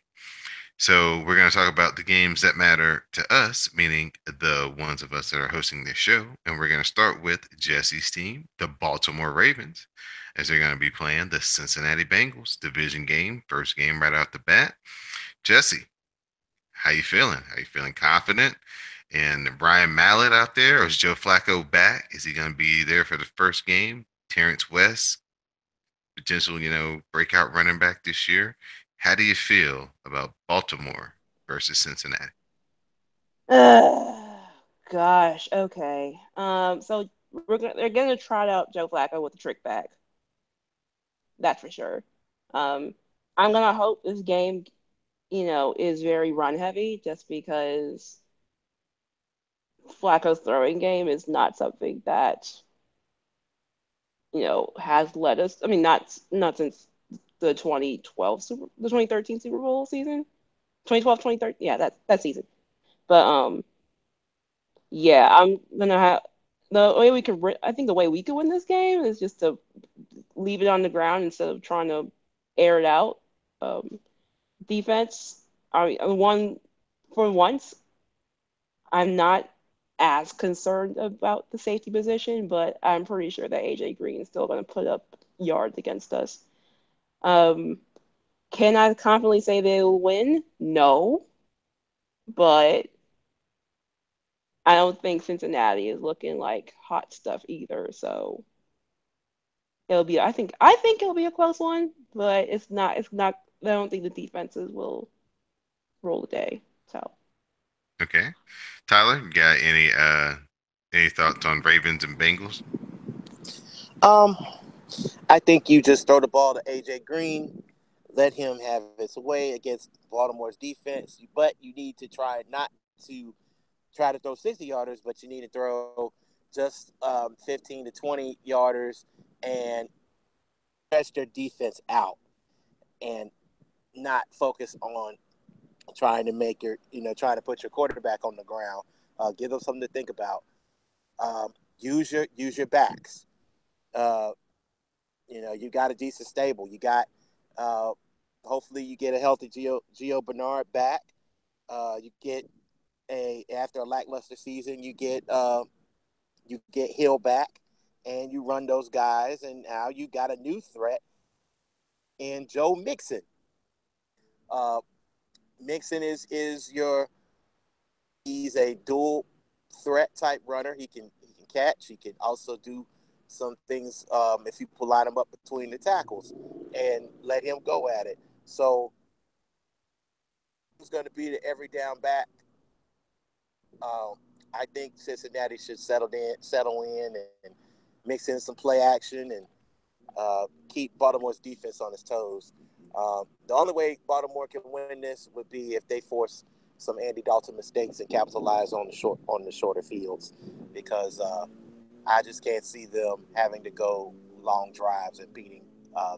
So we're going to talk about the games that matter to us, meaning the ones of us that are hosting this show. And we're going to start with Jesse's team, the Baltimore Ravens, as they're going to be playing the Cincinnati Bengals division game, first game right out the bat. Jesse, How you feeling? Are you feeling confident? And Brian Mallett out there, or is Joe Flacco back? Is he going to be there for the first game? Terrence West, potential, breakout running back this year. How do you feel about Baltimore versus Cincinnati? Gosh, okay. So they're gonna trot out Joe Flacco with a trick back. That's for sure. Um, I'm gonna hope this game, is very run heavy, just because Flacco's throwing game is not something that has led us. I mean, not since the 2013 Super Bowl season, 2012, 2013. Yeah, that season. But yeah, I'm gonna have the way we could. I think the way we could win this game is just to leave it on the ground instead of trying to air it out. Um, Defense, one for once, I'm not as concerned about the safety position, but I'm pretty sure that AJ Green is still going to put up yards against us. Um, can I confidently say they will win? No, but I don't think Cincinnati is looking like hot stuff either. So I think it'll be a close one, but it's not. I don't think the defenses will roll the day. So Okay. Tyler, you got any thoughts on Ravens and Bengals? Um, I think you just throw the ball to AJ Green, let him have his way against Baltimore's defense. But you need to try not to try to throw 60 yarders, but you need to throw just 15 to 20 yarders and stretch their defense out and not focus on trying to make trying to put your quarterback on the ground. Give them something to think about. Use your backs. Uh, you got a decent stable. You got hopefully you get a healthy Gio Bernard back. You get after a lackluster season, you get Hill back, and you run those guys, and now you got a new threat in Joe Mixon. Uh, Mixon is your he's a dual threat type runner. He can catch. He can also do some things if you line him up between the tackles and let him go at it. So who's going to be the every down back? Um, I think Cincinnati should settle in, and mix in some play action and keep Baltimore's defense on its toes. The only way Baltimore can win this would be if they force some Andy Dalton mistakes and capitalize on the shorter fields, because I just can't see them having to go long drives and beating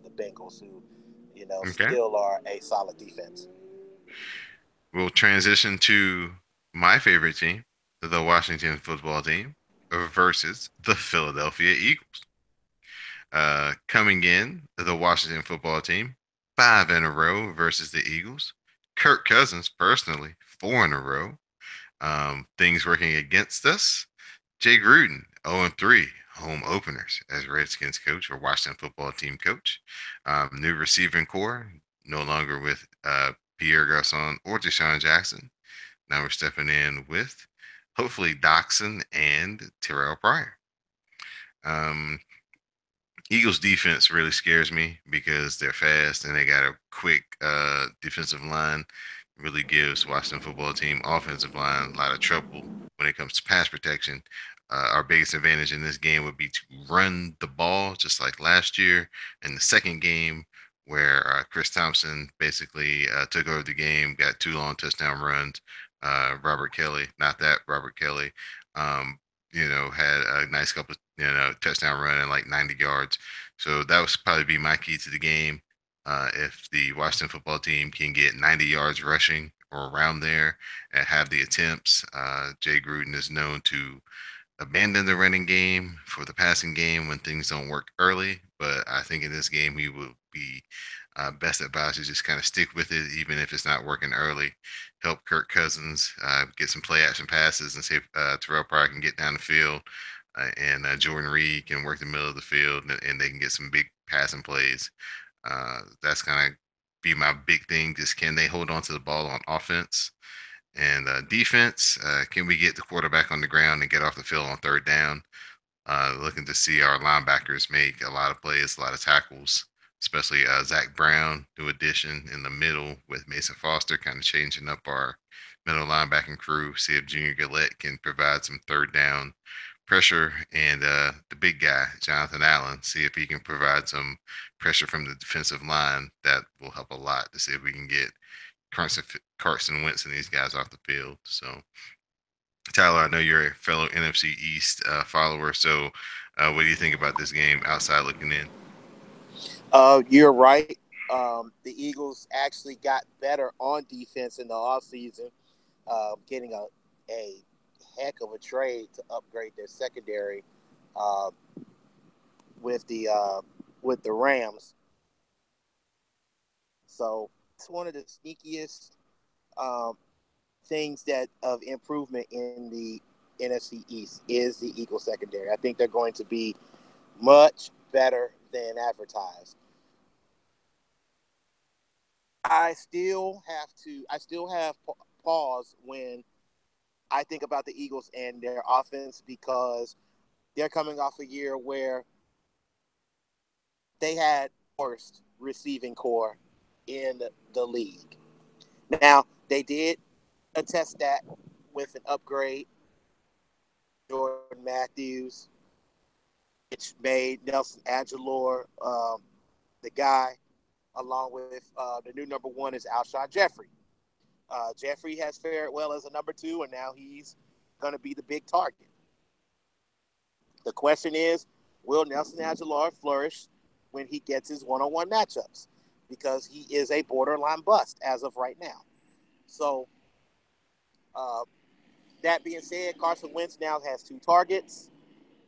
the Bengals, who Okay. still are a solid defense. We'll transition to my favorite team, the Washington football team, versus the Philadelphia Eagles. Coming in, the Washington football team, 5 in a row versus the Eagles. Kirk Cousins, personally, 4 in a row. Things working against us. Jay Gruden, 0-3 home openers as Redskins coach or Washington football team coach. New receiving core, no longer with Pierre Garcon or Deshaun Jackson. Now we're stepping in with hopefully Doxson and Terrell Pryor. Um, Eagles defense really scares me because they're fast and they got a quick defensive line. Really gives Washington football team offensive line a lot of trouble when it comes to pass protection. Our biggest advantage in this game would be to run the ball, just like last year in the second game, where Chris Thompson basically took over the game, got 2 long touchdown runs. Robert Kelly, not that Robert Kelly, um, had a nice couple, touchdown run and like 90 yards. So that was probably be my key to the game. If the Washington football team can get 90 yards rushing or around there and have the attempts, Jay Gruden is known to abandon the running game for the passing game when things don't work early. But I think in this game, he will be best advised to just kind of stick with it, even if it's not working early. Help Kirk Cousins get some play action passes and see if Terrell Pryor can get down the field. And Jordan Reed can work the middle of the field, and they can get some big passing plays. That's kind of be my big thing. Just can they hold on to the ball on offense? And defense, can we get the quarterback on the ground and get off the field on third down? Looking to see our linebackers make a lot of plays, a lot of tackles, especially Zach Brown, new addition in the middle with Mason Foster, kind of changing up our middle linebacking crew. See if Junior Gillette can provide some third down pressure, and the big guy, Jonathan Allen, see if he can provide some pressure from the defensive line. That will help a lot to see if we can get Carson Wentz and these guys off the field. So Tyler, I know you're a fellow NFC East follower. So, what do you think about this game outside looking in? You're right. The Eagles actually got better on defense in the offseason, getting a heck of a trade to upgrade their secondary uh, with the Rams. So it's one of the sneakiest um, things that of improvement in the NFC East is the Eagles secondary. I think they're going to be much better than advertised. I still have pause when I think about the Eagles and their offense because they're coming off a year where they had worst receiving core in the league. Now they did attest that with an upgrade, Jordan Matthews, which made Nelson Aguilar the guy, along with the new number one is Alshon Jeffrey. Jeffrey has fared well as a number two, and now he's going to be the big target. The question is, will Nelson Aguilar flourish when he gets his one-on-one matchups? Because he is a borderline bust as of right now. So, uh, that being said, Carson Wentz now has 2 targets.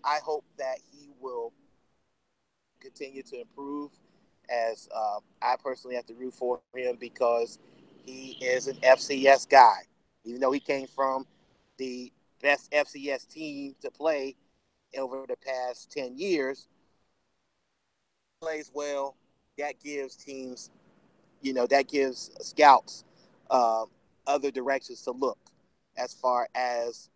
I hope that he will continue to improve as I personally have to root for him because he is an FCS guy. Even though he came from the best FCS team to play over the past 10 years, plays well. That gives teams, that gives scouts uh, other directions to look as far as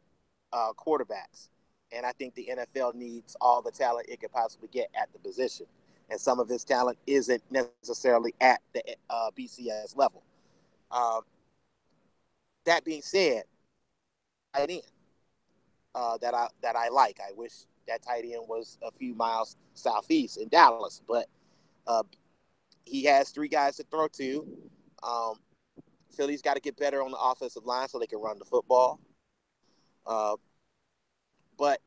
quarterbacks. And I think the NFL needs all the talent it could possibly get at the position. And some of his talent isn't necessarily at the BCS level. Um, that being said, tight end that I like. I wish that tight end was a few miles southeast in Dallas, but uh, he has 3 guys to throw to. Um, Philly's got to get better on the offensive line so they can run the football. Uh, but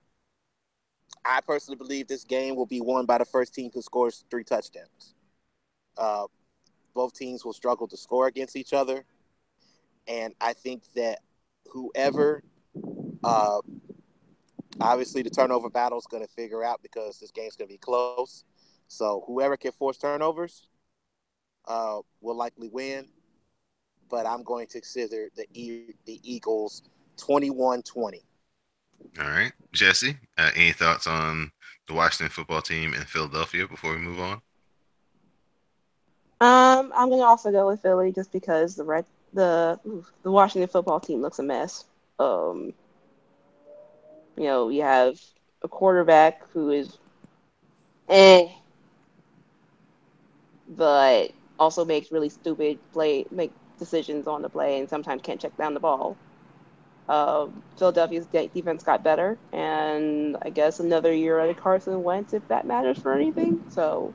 I personally believe this game will be won by the first team who scores 3 touchdowns. Uh, both teams will struggle to score against each other, and I think that whoever, uh, obviously, the turnover battle is going to figure out because this game's going to be close. So whoever can force turnovers will likely win. But I'm going to consider the Eagles 21-20. All right, Jesse, any thoughts on the Washington football team in Philadelphia before we move on? I'm gonna also go with Philly just because the Washington football team looks a mess. Um, you have a quarterback who is eh, but also makes really stupid make decisions on the play, and sometimes can't check down the ball. Philadelphia's defense got better, and I guess another year out of Carson Wentz, if that matters for anything. So,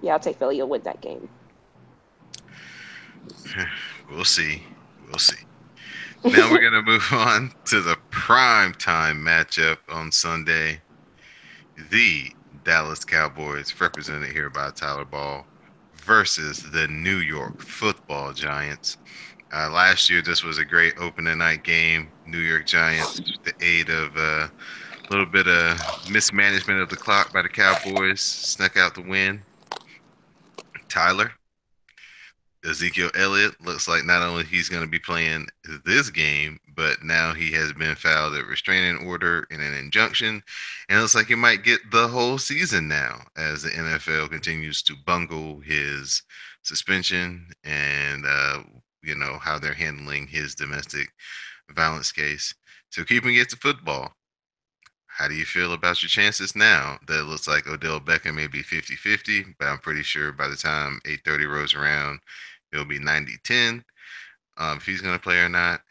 yeah, I'll take Philly to win that game. We'll see. We'll see. Now we're going to move on to the prime time matchup on Sunday. The Dallas Cowboys, represented here by Tyler Ball, versus the New York Football Giants. Last year, this was a great opening night game. New York Giants, with the aid of a little bit of mismanagement of the clock by the Cowboys, snuck out the win. Tyler, Ezekiel Elliott looks like not only he's going to be playing this game, but now he has been filed a restraining order and an injunction, and it looks like he might get the whole season now as the NFL continues to bungle his suspension and how they're handling his domestic violence case. So keeping it to football, how do you feel about your chances now that it looks like Odell Beckham may be 50-50, but I'm pretty sure by the time 8:30 rolls around, it'll be 90-10, if he's going to play or not.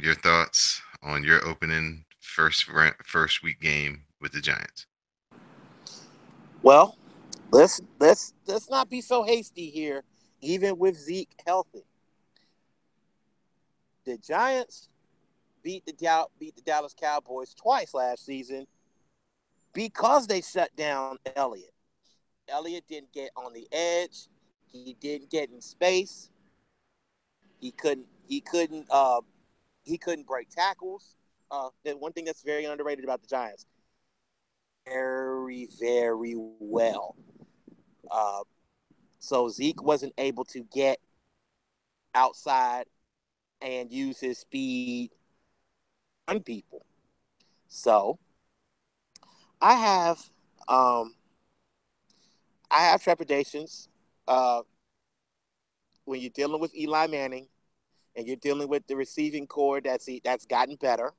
Your thoughts on your opening first week game with the Giants? Well, let's not be so hasty here. Even with Zeke healthy, the Giants beat the Dallas Cowboys twice last season because they shut down Elliott. Elliott didn't get on the edge. He didn't get in space. He couldn't. He couldn't. He couldn't break tackles. The one thing that's very underrated about the Giants, very, very well. Uh, so Zeke wasn't able to get outside and use his speed on people. So I have um, I have trepidations uh, when you're dealing with Eli Manning and you're dealing with the receiving core that's gotten better,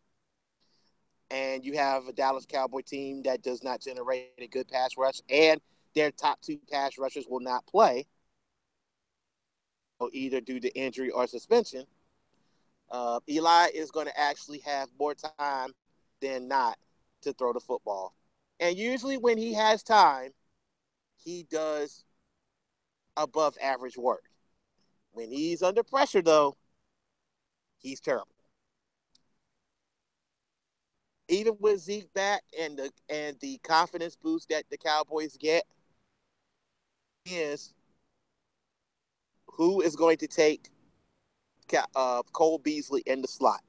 and you have a Dallas Cowboy team that does not generate a good pass rush, and their top two pass rushers will not play, either due to injury or suspension. Eli is going to actually have more time than not to throw the football. And usually when he has time, he does above average work. When he's under pressure, though, he's terrible. Even with Zeke back and the confidence boost that the Cowboys get, is who is going to take Cole Beasley in the slot.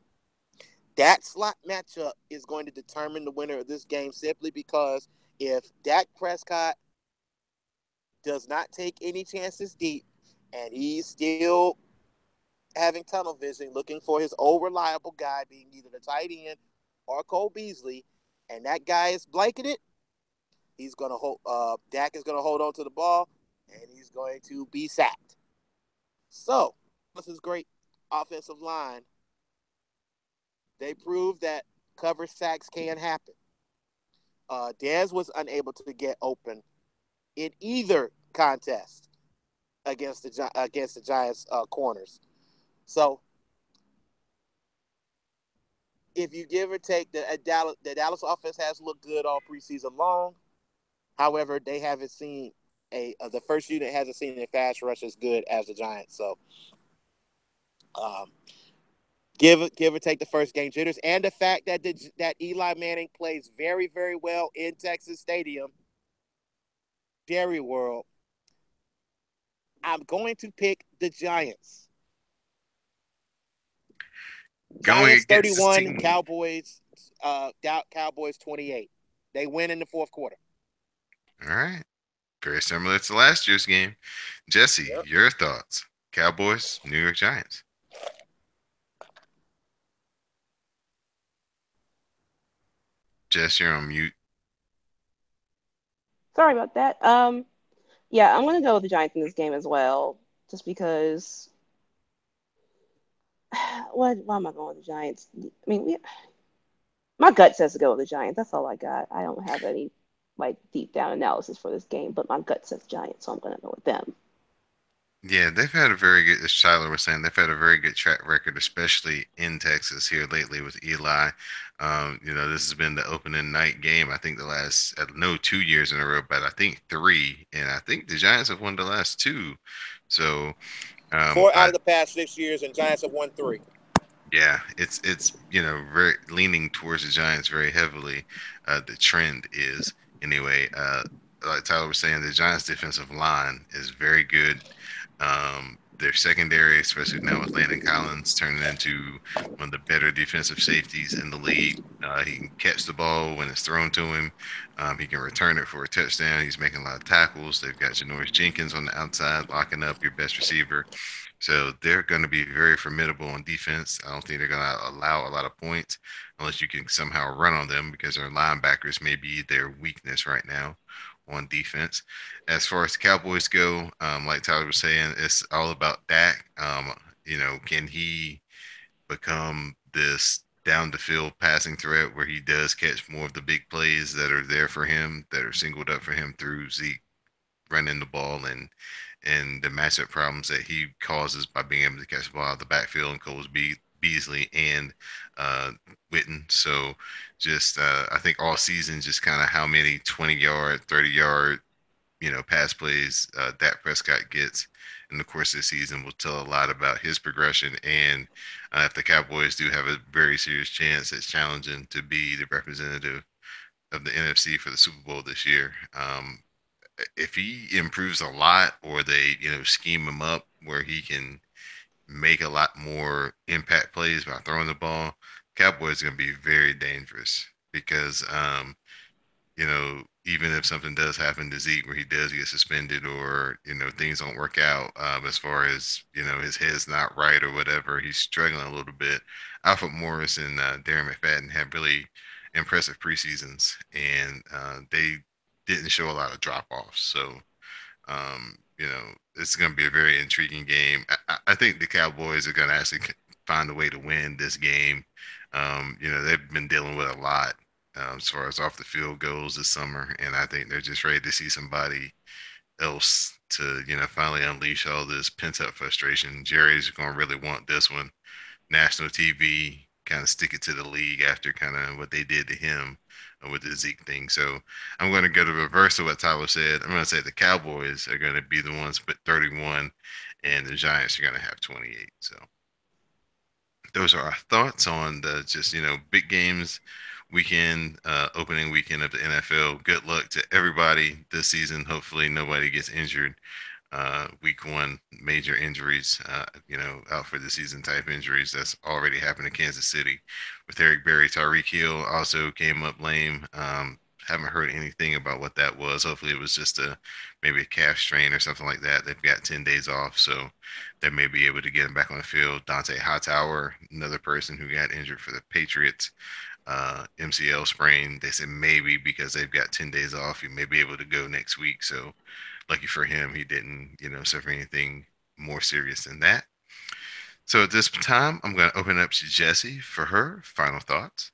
That slot matchup is going to determine the winner of this game simply because if Dak Prescott does not take any chances deep and he's still having tunnel vision, looking for his old reliable guy being either the tight end or Cole Beasley, and that guy is blanketed, he's going to hold. Dak is going to hold on to the ball, and he's going to be sacked. So this is great offensive line. They proved that cover sacks can happen. Dez was unable to get open in either contest against the Giants corners. So if you give or take, the Dallas offense has looked good all preseason long. However, they haven't seen the first unit hasn't seen a fast rush as good as the Giants. So um, give or take the first game jitters, and the fact that Eli Manning plays very, very well in Texas Stadium, Jerry World. I'm going to pick the Giants. Going Giants against the 31, team. Cowboys 28. They win in the fourth quarter. All right. Very similar to last year's game. Jesse, Yep. your thoughts? Cowboys, New York Giants. Jess, you're on mute. Sorry about that. Yeah, I'm gonna go with the Giants in this game as well, just because. Why am I going with the Giants? I mean, my gut says to go with the Giants. That's all I got. I don't have any like deep down analysis for this game, but my gut says Giants, so I'm gonna go with them. Yeah, they've had a very good, as Tyler was saying, they've had a very good track record, especially in Texas here lately with Eli. This has been the opening night game. I think the last, no, 2 years in a row, but I think three, and I think the Giants have won the last two. So, Four out I of the past 6 years, and Giants have won three. yeah, it's very leaning towards the Giants very heavily. The trend is anyway. Like Tyler was saying, the Giants' defensive line is very good. Their secondary, especially now with Landon Collins, turning into one of the better defensive safeties in the league. He can catch the ball when it's thrown to him. He can return it for a touchdown. He's making a lot of tackles. They've got Janoris Jenkins on the outside, locking up your best receiver. So they're going to be very formidable on defense. I don't think they're going to allow a lot of points unless you can somehow run on them because their linebackers may be their weakness right now on defense. As far as the Cowboys go, like Tyler was saying, it's all about Dak. can he become this down the field passing threat where he does catch more of the big plays that are there for him, that are singled up for him through Zeke running the ball and the matchup problems that he causes by being able to catch the ball out of the backfield and Beasley and uh, Witten. So just I think all season, just kind of how many 20-yard, 30-yard, pass plays Dak Prescott gets in the course of the season will tell a lot about his progression. And if the Cowboys do have a very serious chance at challenging to be the representative of the NFC for the Super Bowl this year, if he improves a lot, or they scheme him up where he can make a lot more impact plays by throwing the ball, Cowboys are going to be very dangerous because even if something does happen to Zeke where he does get suspended, or things don't work out, as far as his head's not right or whatever, he's struggling a little bit. Alfred Morris and Darren McFadden had really impressive preseasons, and they didn't show a lot of drop offs. So it's going to be a very intriguing game. I think the Cowboys are going to actually find a way to win this game. They've been dealing with a lot as far as off the field goes this summer, and I think they're just ready to see somebody else to, finally unleash all this pent up frustration. Jerry's going to really want this one. National TV, kind of stick it to the league after kind of what they did to him with the Zeke thing. So I'm going to go to reverse of what Tyler said. I'm going to say the Cowboys are going to be the ones put 31, and the Giants are going to have 28. So those are our thoughts on the just big games weekend, opening weekend of the NFL. Good luck to everybody this season. Hopefully nobody gets injured. Week one, major injuries, out for the season type injuries. That's already happened in Kansas City with Eric Berry. Tyreek Hill also came up lame. Haven't heard anything about what that was. Hopefully it was just maybe a calf strain or something like that. They've got 10 days off, so they may be able to get him back on the field. Dante Hightower, another person who got injured for the Patriots, MCL sprain. They said maybe because they've got 10 days off, he may be able to go next week. So lucky for him, he didn't, suffer anything more serious than that. So at this time, I'm going to open it up to Jessie for her final thoughts.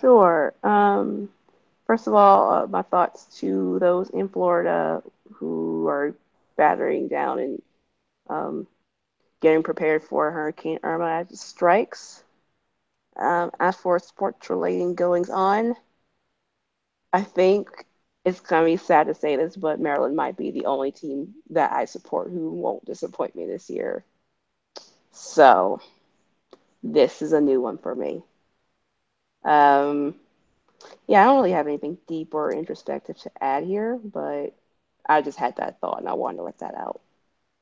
Sure. First of all, my thoughts to those in Florida who are battering down and getting prepared for Hurricane Irma as it strikes. As for sports relating goings on, I think it's going to be sad to say this, but Maryland might be the only team that I support who won't disappoint me this year. So this is a new one for me. Um, yeah, I don't really have anything deep or introspective to add here, but I just had that thought and I wanted to let that out.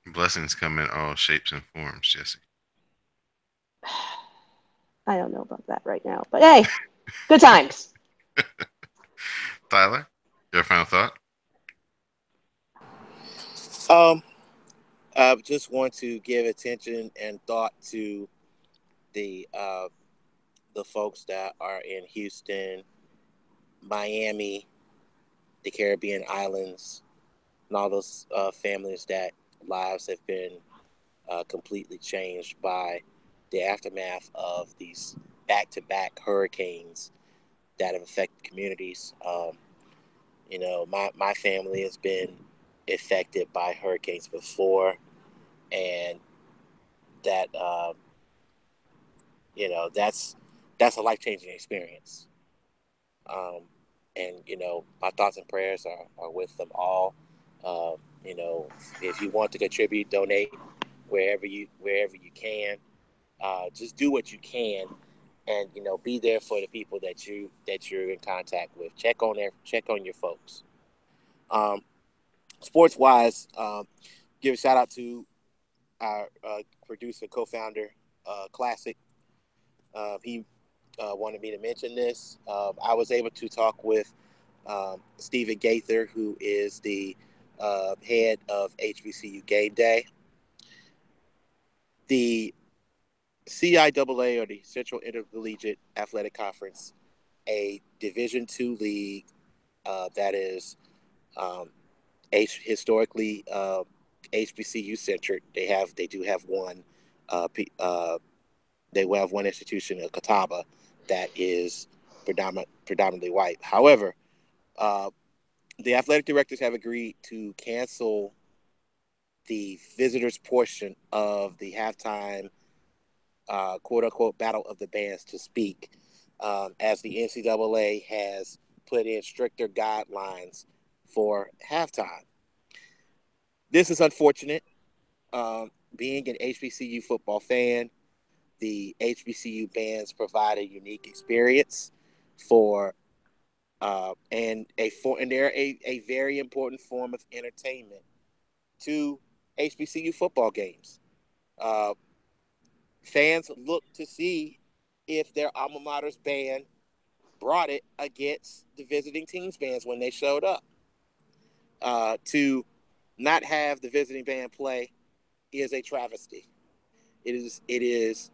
Blessings come in all shapes and forms, Jessie. I don't know about that right now, but hey, good times. Tyler, your final thought? I just want to give attention and thought to the folks that are in Houston, Miami, the Caribbean islands, and all those families that lives have been completely changed by the aftermath of these back-to-back hurricanes that have affected communities. My family has been affected by hurricanes before, and that that's a life-changing experience. Um, and my thoughts and prayers are with them all. Uh, if you want to contribute, donate wherever you can. Just do what you can, and be there for the people that you're in contact with. Check on your folks. Um, Sports wise, give a shout out to our producer, co-founder, Classic. He wanted me to mention this. I was able to talk with Stephen Gaither, who is the head of HBCU Game Day. The CIAA, or the Central Intercollegiate Athletic Conference, a Division II league that is historically HBCU centric. They do have one. Uh, they will have one institution, Catawba, that is predominantly white. However, uh, the athletic directors have agreed to cancel the visitors portion of the halftime quote unquote battle of the bands to speak, as the NCAA has put in stricter guidelines for halftime. This is unfortunate. Being an HBCU football fan, the HBCU bands provide a unique experience for and they're a very important form of entertainment to HBCU football games. Uh, Fans look to see if their alma mater's band brought it against the visiting teams bands when they showed up. To not have the visiting band play is a travesty. It is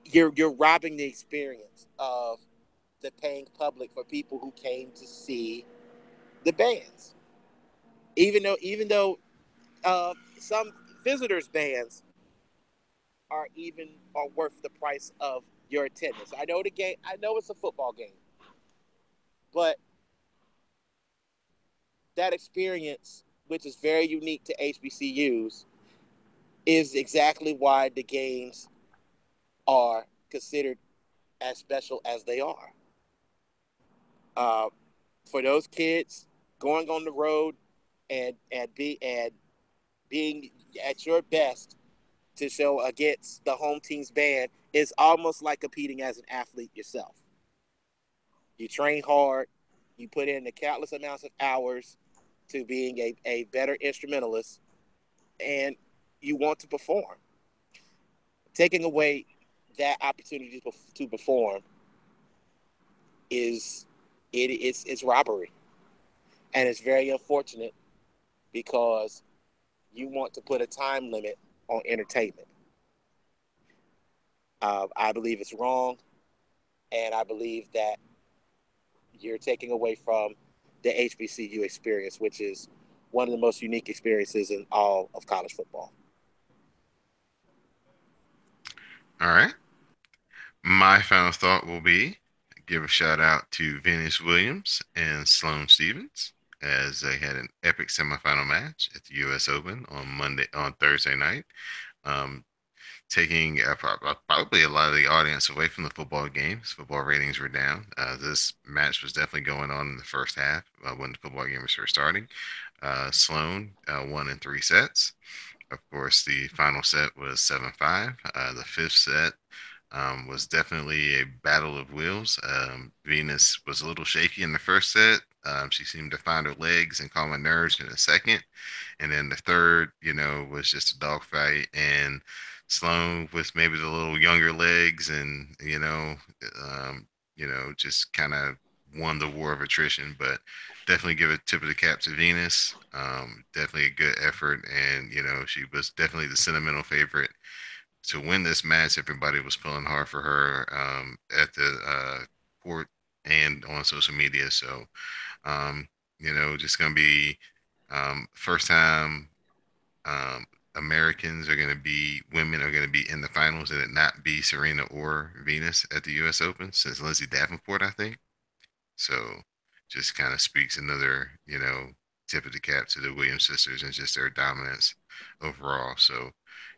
you're robbing the experience of the paying public for people who came to see the bands. Even though some visitors bands are worth the price of your attendance. I know the game. I know it's a football game, but that experience, which is very unique to HBCUs, is exactly why the games are considered as special as they are. Uh, for those kids going on the road and being at your best to show against the home team's band is almost like competing as an athlete yourself. You train hard, you put in the countless amounts of hours to being a better instrumentalist, and you want to perform. Taking away that opportunity to perform is it's robbery, and it's very unfortunate because you want to put a time limit on entertainment. I believe it's wrong, and I believe that you're taking away from the HBCU experience, which is one of the most unique experiences in all of college football. All right. My final thought will be give a shout out to Venus Williams and Sloane Stevens as they had an epic semifinal match at the U.S. Open on Thursday night, um, taking probably a lot of the audience away from the football games. Football ratings were down. This match was definitely going on in the first half when the football game was first starting. Sloane won in 3 sets. Of course, the final set was 7-5. The fifth set was definitely a battle of wills. Venus was a little shaky in the first set. She seemed to find her legs and calm her nerves in the second. And then the third, was just a dogfight. And Sloane with maybe the little younger legs and, just kind of won the war of attrition. But definitely give a tip of the cap to Venus. Definitely a good effort. And, she was definitely the sentimental favorite to win this match. Everybody was pulling hard for her at the court and on social media. So, um, just going to be first time um, women are going to be in the finals and it not be Serena or Venus at the U.S. Open since Lindsay Davenport, I think. So, just kind of speaks another, tip of the cap to the Williams sisters and just their dominance overall. So,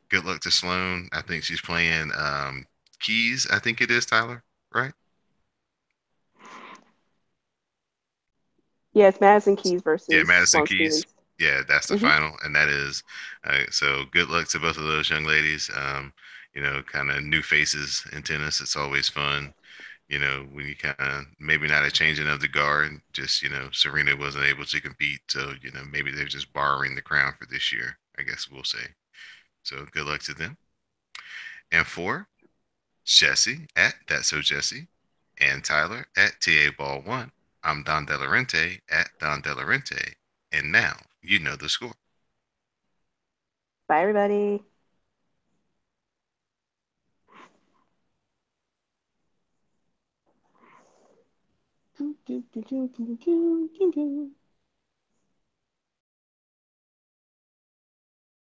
good luck to Sloane. I think she's playing Keys. I think it is Tyler, right? Yes, Madison Keys Yeah, versus Madison Sloane Keys. Stevens. Yeah, that's the Hmm. final, and that is so. Good luck to both of those young ladies. Kind of new faces in tennis. It's always fun. When you kind of maybe not a changing of the guard. Just Serena wasn't able to compete, so maybe they're just borrowing the crown for this year. I guess we'll say. So good luck to them. And for Jesse at That's So Jesse, and Tyler at TA Ball One. I'm Don Delarente at Don Delarente, and now you know the score. Bye, everybody.